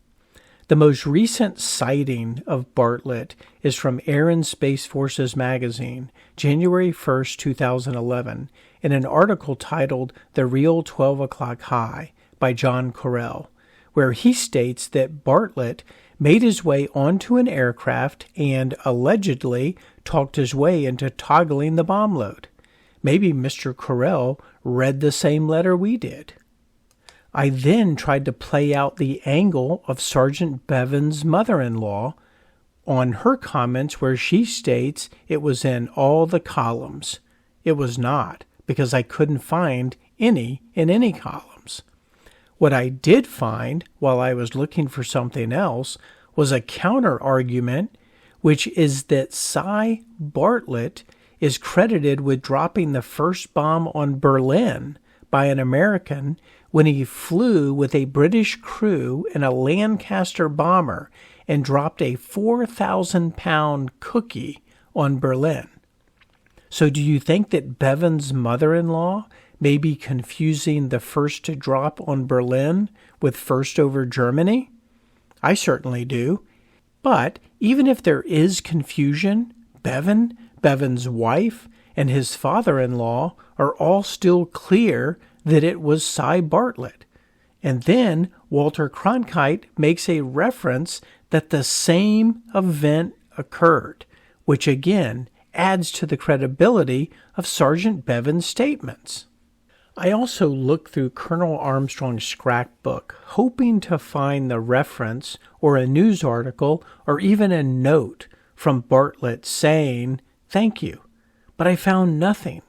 The most recent sighting of Bartlett is from Air and Space Forces magazine, January 1st, 2011, in an article titled The Real 12 O'Clock High by John Correll, where he states that Bartlett made his way onto an aircraft and allegedly talked his way into toggling the bomb load. Maybe Mr. Correll read the same letter we did. I then tried to play out the angle of Sergeant Bevan's mother-in-law on her comments where she states it was in all the columns. It was not, because I couldn't find any in any columns. What I did find while I was looking for something else was a counter-argument, which is that Cy Bartlett is credited with dropping the first bomb on Berlin by an American when he flew with a British crew in a Lancaster bomber and dropped a 4,000-pound cookie on Berlin. So do you think that Bevan's mother-in-law may be confusing the first to drop on Berlin with first over Germany? I certainly do. But even if there is confusion, Bevan, Bevan's wife, and his father-in-law are all still clear that it was Cy Bartlett. And then Walter Cronkite makes a reference that the same event occurred, which again adds to the credibility of Sergeant Bevan's statements. I also looked through Colonel Armstrong's scrapbook, hoping to find the reference or a news article or even a note from Bartlett saying, "Thank you," but I found nothing.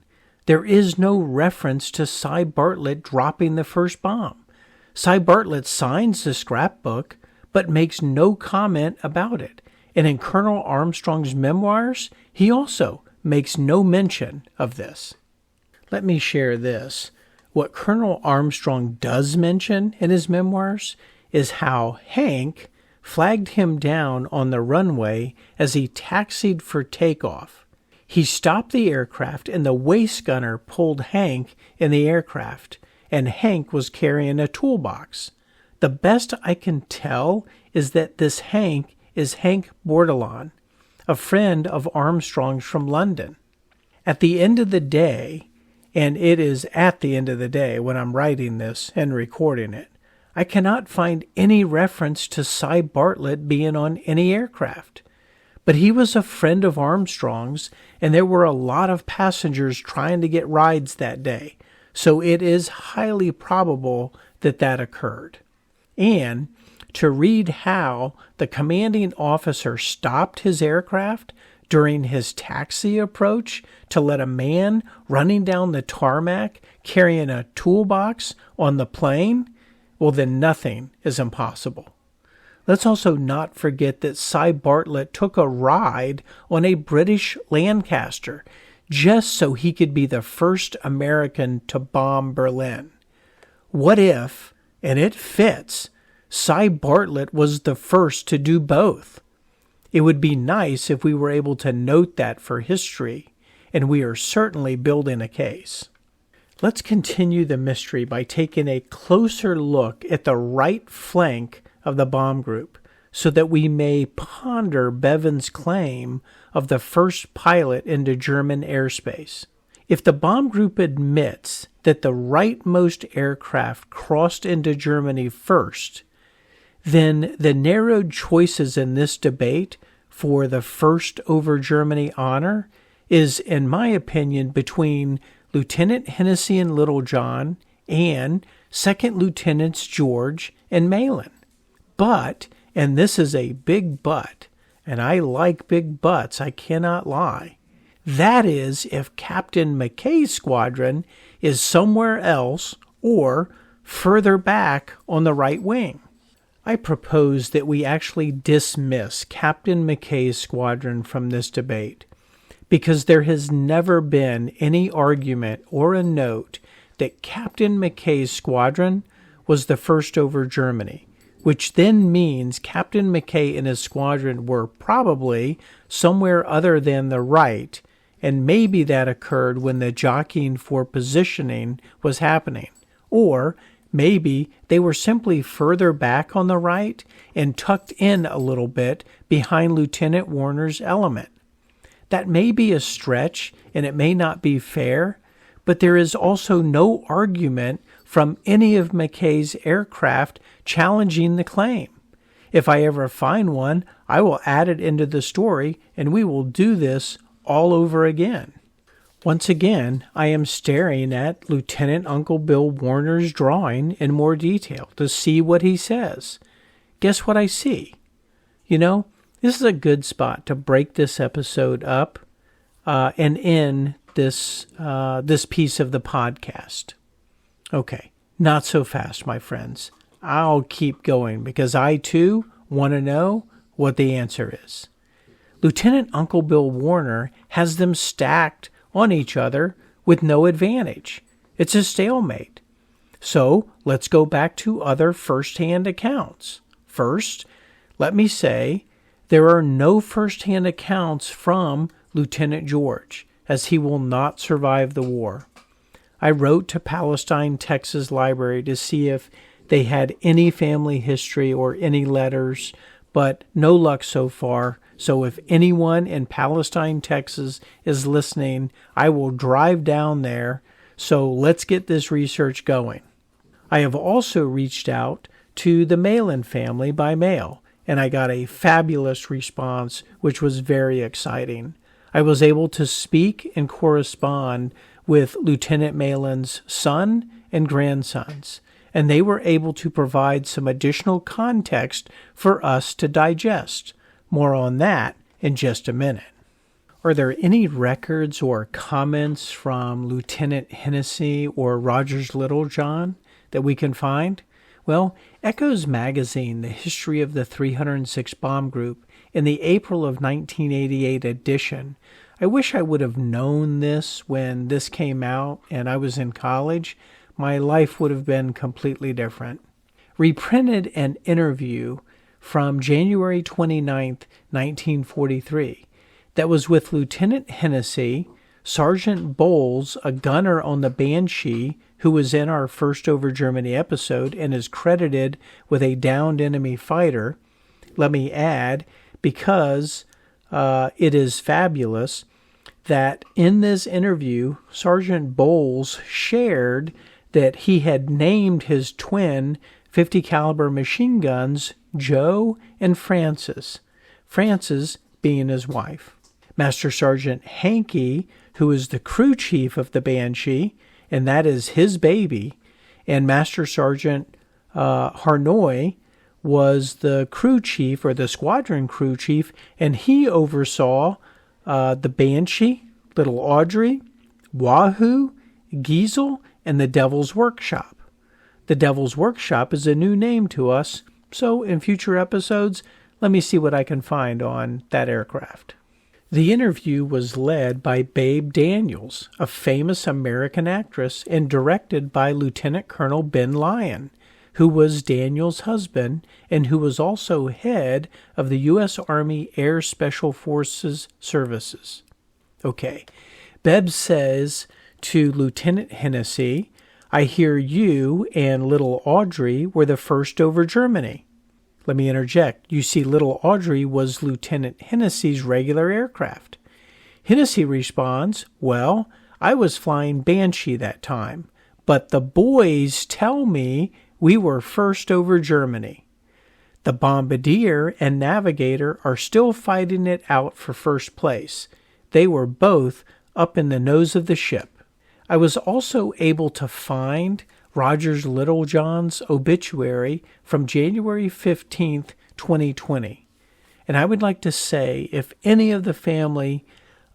There is no reference to Cy Bartlett dropping the first bomb. Cy Bartlett signs the scrapbook, but makes no comment about it. And in Colonel Armstrong's memoirs, he also makes no mention of this. Let me share this. What Colonel Armstrong does mention in his memoirs is how Hank flagged him down on the runway as he taxied for takeoff. He stopped the aircraft and the waist gunner pulled Hank in the aircraft, and Hank was carrying a toolbox. The best I can tell is that this Hank is Hank Bordelon, a friend of Armstrong's from London. At the end of the day, and it is at the end of the day when I'm writing this and recording it, I cannot find any reference to Cy Bartlett being on any aircraft. But he was a friend of Armstrong's, and there were a lot of passengers trying to get rides that day, so it is highly probable that that occurred. And to read how the commanding officer stopped his aircraft during his taxi approach to let a man running down the tarmac carrying a toolbox on the plane, well, then nothing is impossible. Let's also not forget that Cy Bartlett took a ride on a British Lancaster just so he could be the first American to bomb Berlin. What if, and it fits, Cy Bartlett was the first to do both? It would be nice if we were able to note that for history, and we are certainly building a case. Let's continue the mystery by taking a closer look at the right flank of the bomb group so that we may ponder Bevan's claim of the first pilot into German airspace. If the bomb group admits that the rightmost aircraft crossed into Germany first, then the narrowed choices in this debate for the first over Germany honor is, in my opinion, between Lieutenant Hennessy and Littlejohn and Second Lieutenants George and Malin. But, and this is a big but, and I like big buts, I cannot lie, that is if Captain McKay's squadron is somewhere else or further back on the right wing. I propose that we actually dismiss Captain McKay's squadron from this debate, because there has never been any argument or a note that Captain McKay's squadron was the first over Germany, which then means Captain McKay and his squadron were probably somewhere other than the right, and maybe that occurred when the jockeying for positioning was happening, or maybe they were simply further back on the right and tucked in a little bit behind Lieutenant Warner's element. That may be a stretch and it may not be fair, but there is also no argument from any of McKay's aircraft challenging the claim. If I ever find one, I will add it into the story and we will do this all over again. Once again, I am staring at Lieutenant Uncle Bill Warner's drawing in more detail to see what he says. Guess what I see? You know, this is a good spot to break this episode up and end this piece of the podcast. Okay, not so fast, my friends. I'll keep going because I, too, want to know what the answer is. Lieutenant Uncle Bill Warner has them stacked on each other with no advantage. It's a stalemate. So let's go back to other first-hand accounts. First, let me say there are no first-hand accounts from Lieutenant George, as he will not survive the war. I wrote to Palestine, Texas Library to see if they had any family history or any letters, but no luck so far. So if anyone in Palestine, Texas is listening, I will drive down there. So let's get this research going. I have also reached out to the Malin family by mail, and I got a fabulous response, which was very exciting. I was able to speak and correspond with Lieutenant Malin's son and grandsons, and they were able to provide some additional context for us to digest. More on that in just a minute. Are there any records or comments from Lieutenant Hennessy or Rogers Littlejohn that we can find? Well, Echoes Magazine, the history of the 306 Bomb Group, in the April of 1988 edition, I wish I would have known this when this came out and I was in college. My life would have been completely different. Reprinted an interview from January 29th, 1943, that was with Lieutenant Hennessy, Sergeant Bowles, a gunner on the Banshee, who was in our First Over Germany episode and is credited with a downed enemy fighter. Let me add, because it is fabulous, that in this interview, Sergeant Bowles shared that he had named his twin 50 caliber machine guns Joe and Frances, Frances being his wife. Master Sergeant Hankey, who is the crew chief of the Banshee, and that is his baby, and Master Sergeant Harnoy was the crew chief or the squadron crew chief, and he oversaw the Banshee, Little Audrey, Wahoo, Giesel, and the Devil's Workshop. The Devil's Workshop is a new name to us, so in future episodes, let me see what I can find on that aircraft. The interview was led by Babe Daniels, a famous American actress, and directed by Lieutenant Colonel Ben Lyon, who was Daniel's husband and who was also head of the U.S. Army Air Special Forces Services. Okay, Bebb says to Lieutenant Hennessy, "I hear you and little Audrey were the first over Germany." Let me interject. You see, little Audrey was Lieutenant Hennessy's regular aircraft. Hennessy responds, "Well, I was flying Banshee that time, but the boys tell me we were first over Germany. The Bombardier and Navigator are still fighting it out for first place. They were both up in the nose of the ship." I was also able to find Rogers Littlejohn's obituary from January 15th, 2020. And I would like to say, if any of the family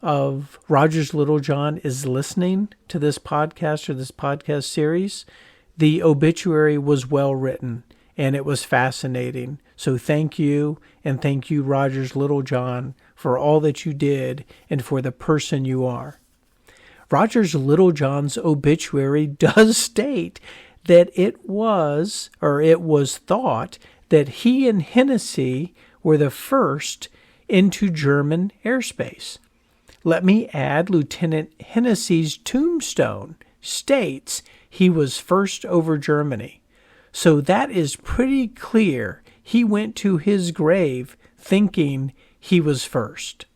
of Rogers Littlejohn is listening to this podcast or this podcast series, the obituary was well written and it was fascinating. So thank you, and thank you, Rogers Littlejohn, for all that you did and for the person you are. Rogers Littlejohn's obituary does state that it was thought that he and Hennessy were the first into German airspace. Let me add, Lieutenant Hennessy's tombstone states he was first over Germany. So that is pretty clear. He went to his grave thinking he was first.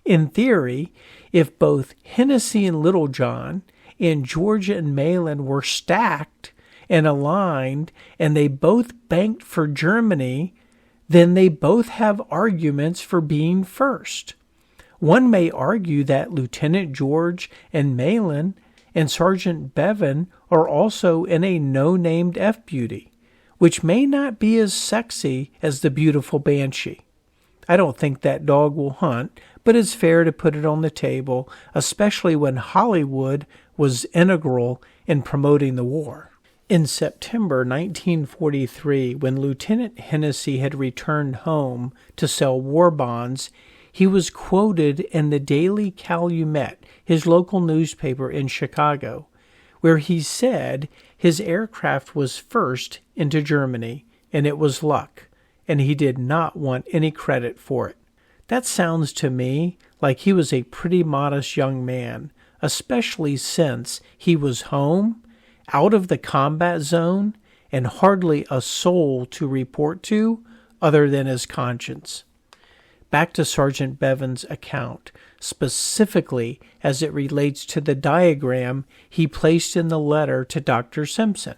In theory, if both Hennessy and Littlejohn and Georgia and Malin were stacked and aligned and they both banked for Germany, then they both have arguments for being first. One may argue that Lieutenant George and Malin and Sergeant Bevan are also in a no-named F-Beauty, which may not be as sexy as the beautiful Banshee. I don't think that dog will hunt, but it's fair to put it on the table, especially when Hollywood was integral in promoting the war. In September 1943, when Lieutenant Hennessy had returned home to sell war bonds, he was quoted in the Daily Calumet, his local newspaper in Chicago, where he said his aircraft was first into Germany, and it was luck, and he did not want any credit for it. That sounds to me like he was a pretty modest young man, especially since he was home, out of the combat zone, and hardly a soul to report to other than his conscience. Back to Sergeant Bevan's account, specifically as it relates to the diagram he placed in the letter to Dr. Simpson.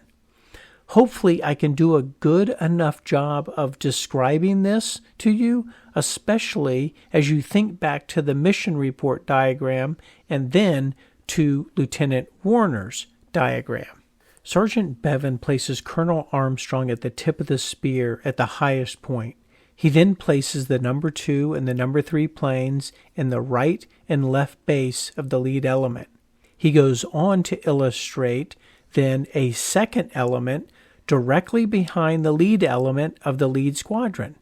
Hopefully I can do a good enough job of describing this to you, especially as you think back to the mission report diagram and then to Lieutenant Warner's diagram. Sergeant Bevan places Colonel Armstrong at the tip of the spear at the highest point. He then places the number 2 and the number 3 planes in the right and left base of the lead element. He goes on to illustrate then a second element directly behind the lead element of the lead squadron.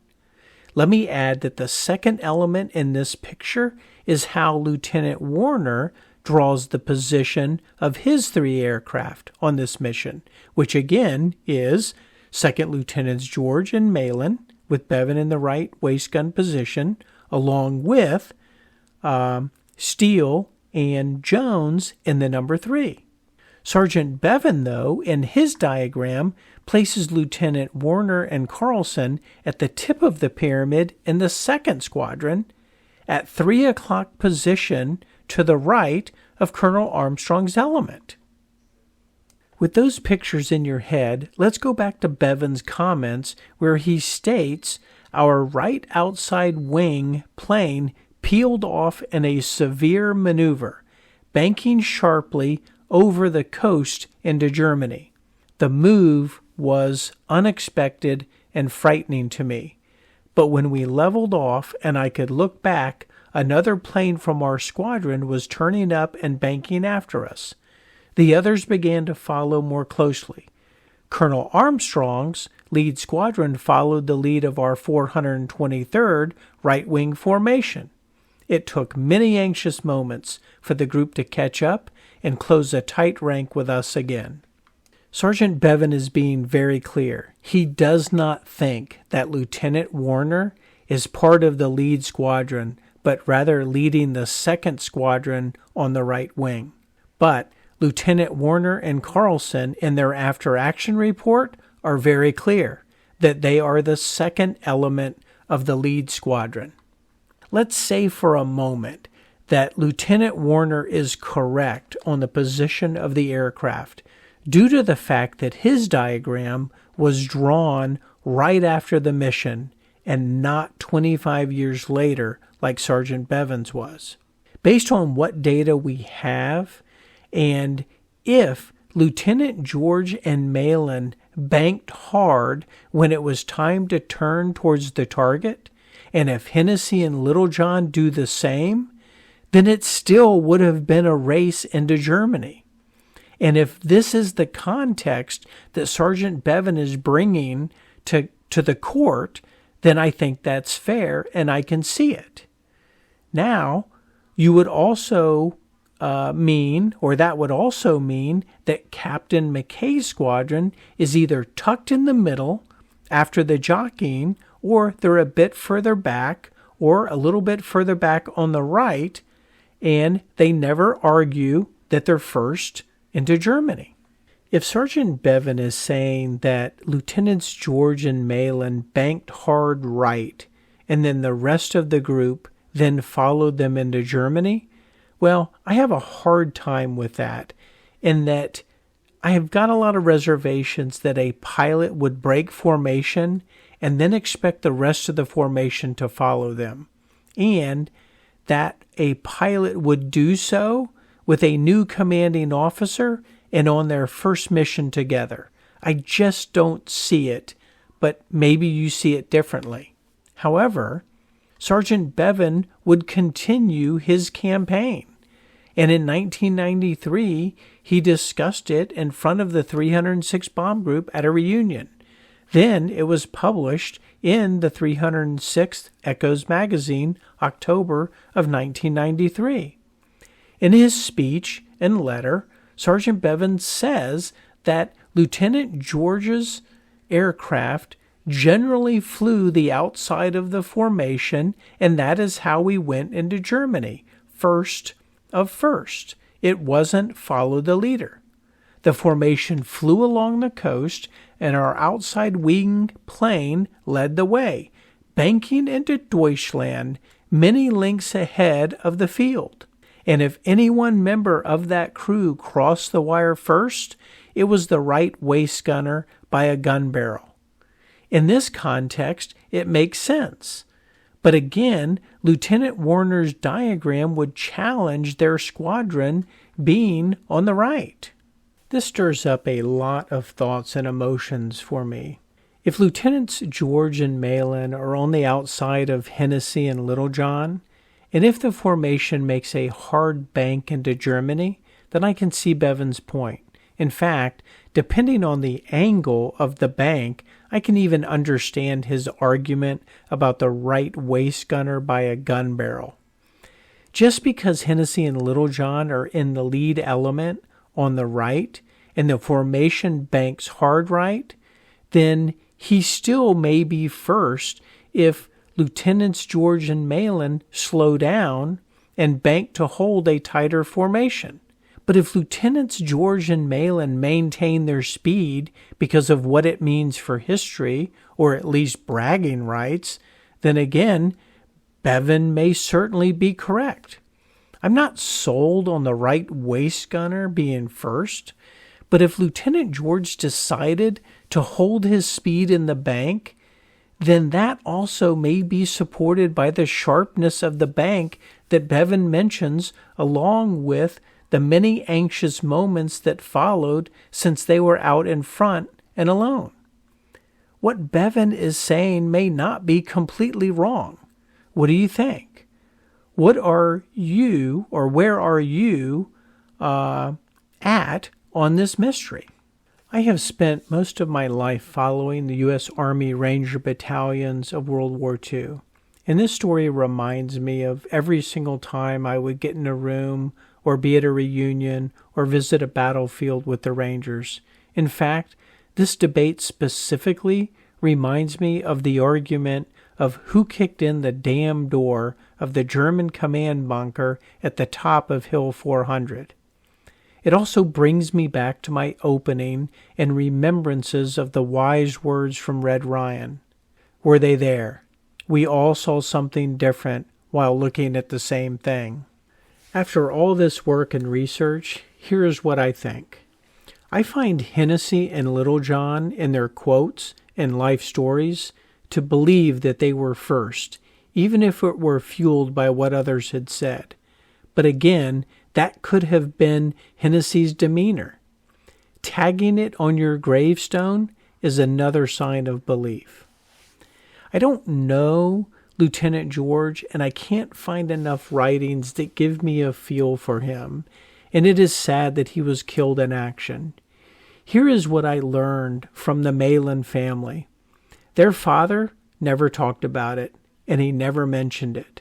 Let me add that the second element in this picture is how Lieutenant Warner draws the position of his 3 aircraft on this mission, which again is Second Lieutenants George and Malin, with Bevan in the right waist gun position, along with Steele and Jones in the number 3. Sergeant Bevan, though, in his diagram, places Lieutenant Warner and Carlson at the tip of the pyramid in the 2nd Squadron, at 3 o'clock position to the right of Colonel Armstrong's element. With those pictures in your head, let's go back to Bevan's comments where he states, "Our right outside wing plane peeled off in a severe maneuver, banking sharply over the coast into Germany. The move was unexpected and frightening to me, but when we leveled off and I could look back, another plane from our squadron was turning up and banking after us. The others began to follow more closely. Colonel Armstrong's lead squadron followed the lead of our 423rd right-wing formation. It took many anxious moments for the group to catch up and close a tight rank with us again." Sergeant Bevan is being very clear. He does not think that Lieutenant Warner is part of the lead squadron, but rather leading the 2nd Squadron on the right wing. But Lieutenant Warner and Carlson, in their after-action report, are very clear that they are the 2nd element of the lead squadron. Let's say for a moment that Lieutenant Warner is correct on the position of the aircraft due to the fact that his diagram was drawn right after the mission and not 25 years later like Sergeant Bevan's was. Based on what data we have, and if Lieutenant George and Malin banked hard when it was time to turn towards the target, and if Hennessy and Littlejohn do the same, then it still would have been a race into Germany. And if this is the context that Sergeant Bevan is bringing to the court, then I think that's fair and I can see it. Now, you would also that would also mean that Captain McKay's squadron is either tucked in the middle after the jockeying, or they're a bit further back or a little bit further back on the right, and they never argue that they're first into Germany. If Sergeant Bevan is saying that Lieutenants George and Malin banked hard right, and then the rest of the group then followed them into Germany, well, I have a hard time with that, in that I have got a lot of reservations that a pilot would break formation and then expect the rest of the formation to follow them, and that a pilot would do so with a new commanding officer and on their first mission together. I just don't see it, but maybe you see it differently. However, Sergeant Bevan would continue his campaign, and in 1993, he discussed it in front of the 306 Bomb Group at a reunion. Then it was published in the 306th Echoes magazine, October of 1993. In his speech and letter, Sergeant Bevan says that Lieutenant George's aircraft generally flew the outside of the formation, and that is how we went into Germany, first of first. It wasn't follow the leader. The formation flew along the coast, and our outside wing plane led the way, banking into Deutschland many lengths ahead of the field. And if any one member of that crew crossed the wire first, it was the right waist gunner by a gun barrel. In this context, it makes sense. But again, Lieutenant Warner's diagram would challenge their squadron being on the right. This stirs up a lot of thoughts and emotions for me. If Lieutenants George and Malin are on the outside of Hennessy and Littlejohn, and if the formation makes a hard bank into Germany, then I can see Bevan's point. In fact, depending on the angle of the bank, I can even understand his argument about the right waist gunner by a gun barrel. Just because Hennessy and Littlejohn are in the lead element on the right, and the formation banks hard right, then he still may be first if Lieutenants George and Malin slow down and bank to hold a tighter formation. But if Lieutenants George and Malin maintain their speed because of what it means for history, or at least bragging rights, then again, Bevan may certainly be correct. I'm not sold on the right waist gunner being first, but if Lieutenant George decided to hold his speed in the bank, then that also may be supported by the sharpness of the bank that Bevan mentions, along with the many anxious moments that followed since they were out in front and alone. What Bevan is saying may not be completely wrong. What do you think? What are you, or where are you at on this mystery? I have spent most of my life following the U.S. Army Ranger battalions of World War II. And this story reminds me of every single time I would get in a room or be at a reunion or visit a battlefield with the Rangers. In fact, this debate specifically reminds me of the argument of who kicked in the damn door of the German command bunker at the top of Hill 400. It also brings me back to my opening and remembrances of the wise words from Red Ryan. Were they there? We all saw something different while looking at the same thing. After all this work and research, here is what I think. I find Hennessy and Littlejohn in their quotes and life stories to believe that they were first, even if it were fueled by what others had said. But again, that could have been Hennessy's demeanor. Tagging it on your gravestone is another sign of belief. I don't know Lieutenant George, and I can't find enough writings that give me a feel for him, and it is sad that he was killed in action. Here is what I learned from the Malin family. Their father never talked about it, and he never mentioned it.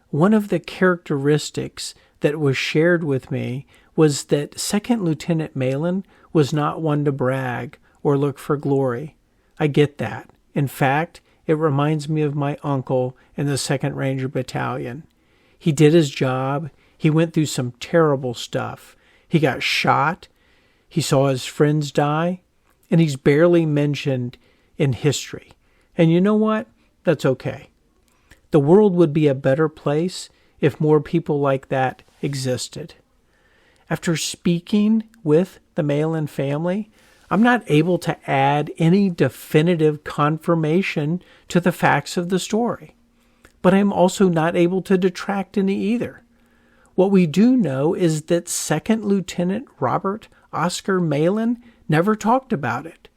One of the characteristics that was shared with me was that Second Lieutenant Malin was not one to brag or look for glory. I get that. In fact, it reminds me of my uncle in the 2nd Ranger Battalion. He did his job. He went through some terrible stuff. He got shot. He saw his friends die. And he's barely mentioned in history. And you know what? That's okay. The world would be a better place if more people like that existed. After speaking with the Malin family, I'm not able to add any definitive confirmation to the facts of the story. But I'm also not able to detract any either. What we do know is that 2nd Lieutenant Robert Oscar Malin never talked about it.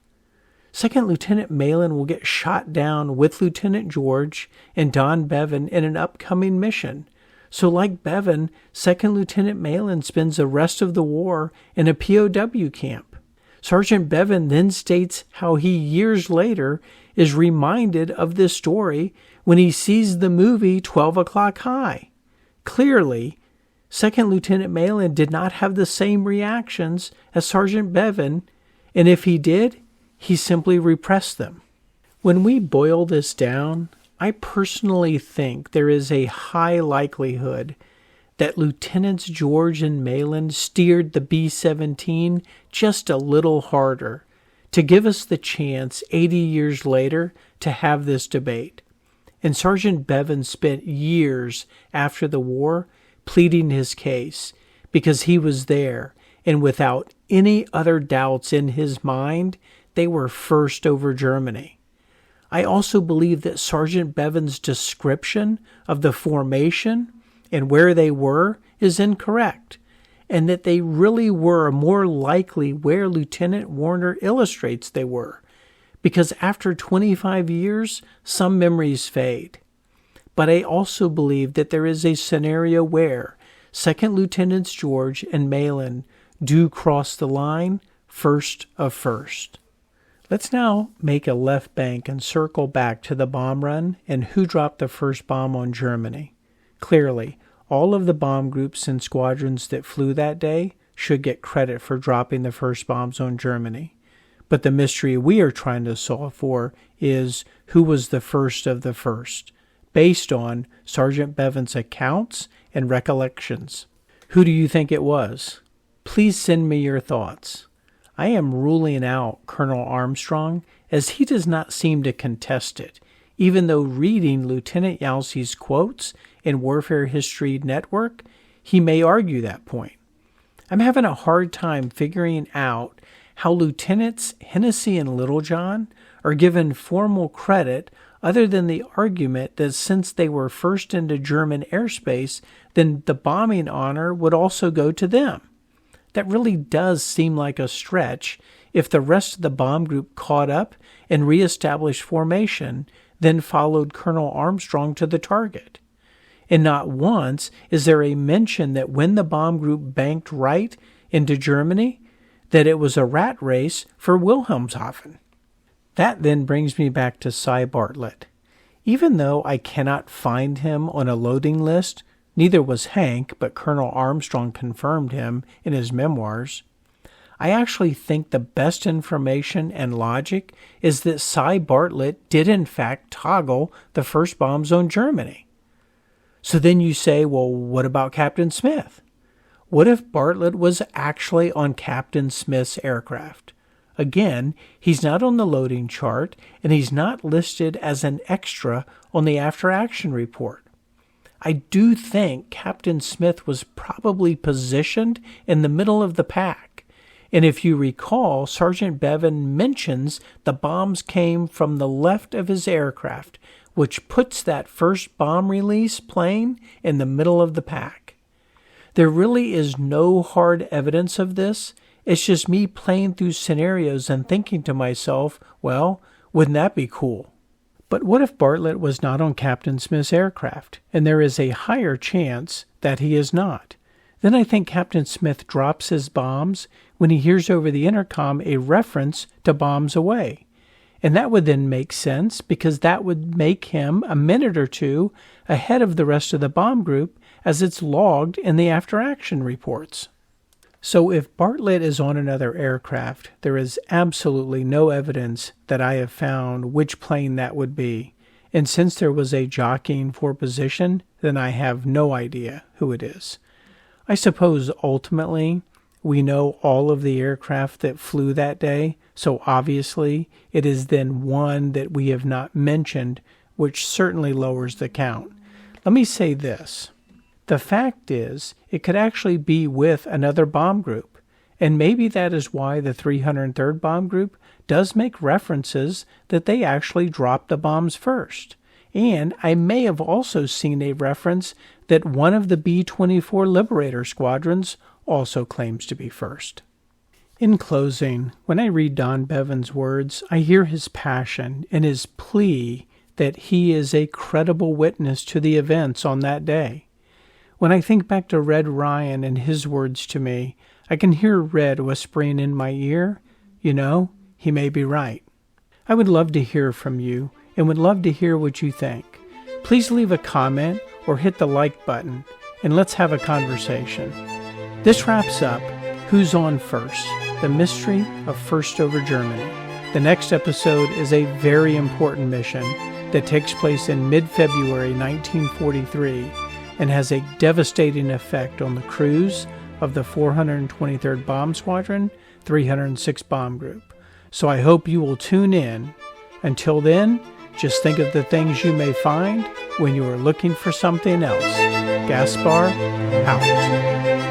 2nd Lieutenant Malin will get shot down with Lieutenant George and Don Bevan in an upcoming mission. So like Bevan, 2nd Lieutenant Malin spends the rest of the war in a POW camp. Sergeant Bevan then states how he years later is reminded of this story when he sees the movie 12 O'Clock High. Clearly, 2nd Lieutenant Malin did not have the same reactions as Sergeant Bevan, and if he did, he simply repressed them. When we boil this down, I personally think there is a high likelihood that Lieutenants George and Malin steered the B-17 just a little harder to give us the chance 80 years later to have this debate. And Sergeant Bevan spent years after the war pleading his case because he was there, and without any other doubts in his mind, they were first over Germany. I also believe that Sergeant Bevan's description of the formation and where they were is incorrect, and that they really were more likely where Lieutenant Warner illustrates they were, because after 25 years, some memories fade. But I also believe that there is a scenario where 2nd Lieutenants George and Malin do cross the line first of first. Let's now make a left bank and circle back to the bomb run and who dropped the first bomb on Germany. Clearly, all of the bomb groups and squadrons that flew that day should get credit for dropping the first bombs on Germany. But the mystery we are trying to solve for is who was the first of the first, based on Sergeant Bevan's accounts and recollections. Who do you think it was? Please send me your thoughts. I am ruling out Colonel Armstrong, as he does not seem to contest it, even though reading Lieutenant Yalsey's quotes in Warfare History Network, he may argue that point. I'm having a hard time figuring out how Lieutenants Hennessy and Littlejohn are given formal credit other than the argument that since they were first into German airspace, then the bombing honor would also go to them. That really does seem like a stretch if the rest of the bomb group caught up and reestablished formation, then followed Colonel Armstrong to the target. And not once is there a mention that when the bomb group banked right into Germany, that it was a rat race for Wilhelmshaven. That then brings me back to Cy Bartlett. Even though I cannot find him on a loading list, neither was Hank, but Colonel Armstrong confirmed him in his memoirs, I actually think the best information and logic is that Cy Bartlett did in fact toggle the first bombs on Germany. So then you say, well, what about Captain Smith? What if Bartlett was actually on Captain Smith's aircraft? Again, he's not on the loading chart, and he's not listed as an extra on the after-action report. I do think Captain Smith was probably positioned in the middle of the pack. And if you recall, Sergeant Bevan mentions the bombs came from the left of his aircraft, which puts that first bomb release plane in the middle of the pack. There really is no hard evidence of this. It's just me playing through scenarios and thinking to myself, well, wouldn't that be cool? But what if Bartlett was not on Captain Smith's aircraft, and there is a higher chance that he is not? Then I think Captain Smith drops his bombs when he hears over the intercom a reference to bombs away. And that would then make sense because that would make him a minute or two ahead of the rest of the bomb group as it's logged in the after-action reports. So if Bartlett is on another aircraft, there is absolutely no evidence that I have found which plane that would be. And since there was a jockeying for position, then I have no idea who it is. I suppose ultimately we know all of the aircraft that flew that day, so obviously it is then one that we have not mentioned, which certainly lowers the count. Let me say this. The fact is, it could actually be with another bomb group, and maybe that is why the 303rd Bomb Group does make references that they actually dropped the bombs first. And I may have also seen a reference that one of the B-24 Liberator squadrons also claims to be first. In closing, when I read Don Bevan's words, I hear his passion and his plea that he is a credible witness to the events on that day. When I think back to Red Ryan and his words to me, I can hear Red whispering in my ear, you know, he may be right. I would love to hear from you and would love to hear what you think. Please leave a comment or hit the like button and let's have a conversation. This wraps up Who's On First? The Mystery of First Over Germany. The next episode is a very important mission that takes place in mid-February 1943 and has a devastating effect on the crews of the 423rd Bomb Squadron, 306 Bomb Group. So I hope you will tune in. Until then, just think of the things you may find when you are looking for something else. Gaspar, out.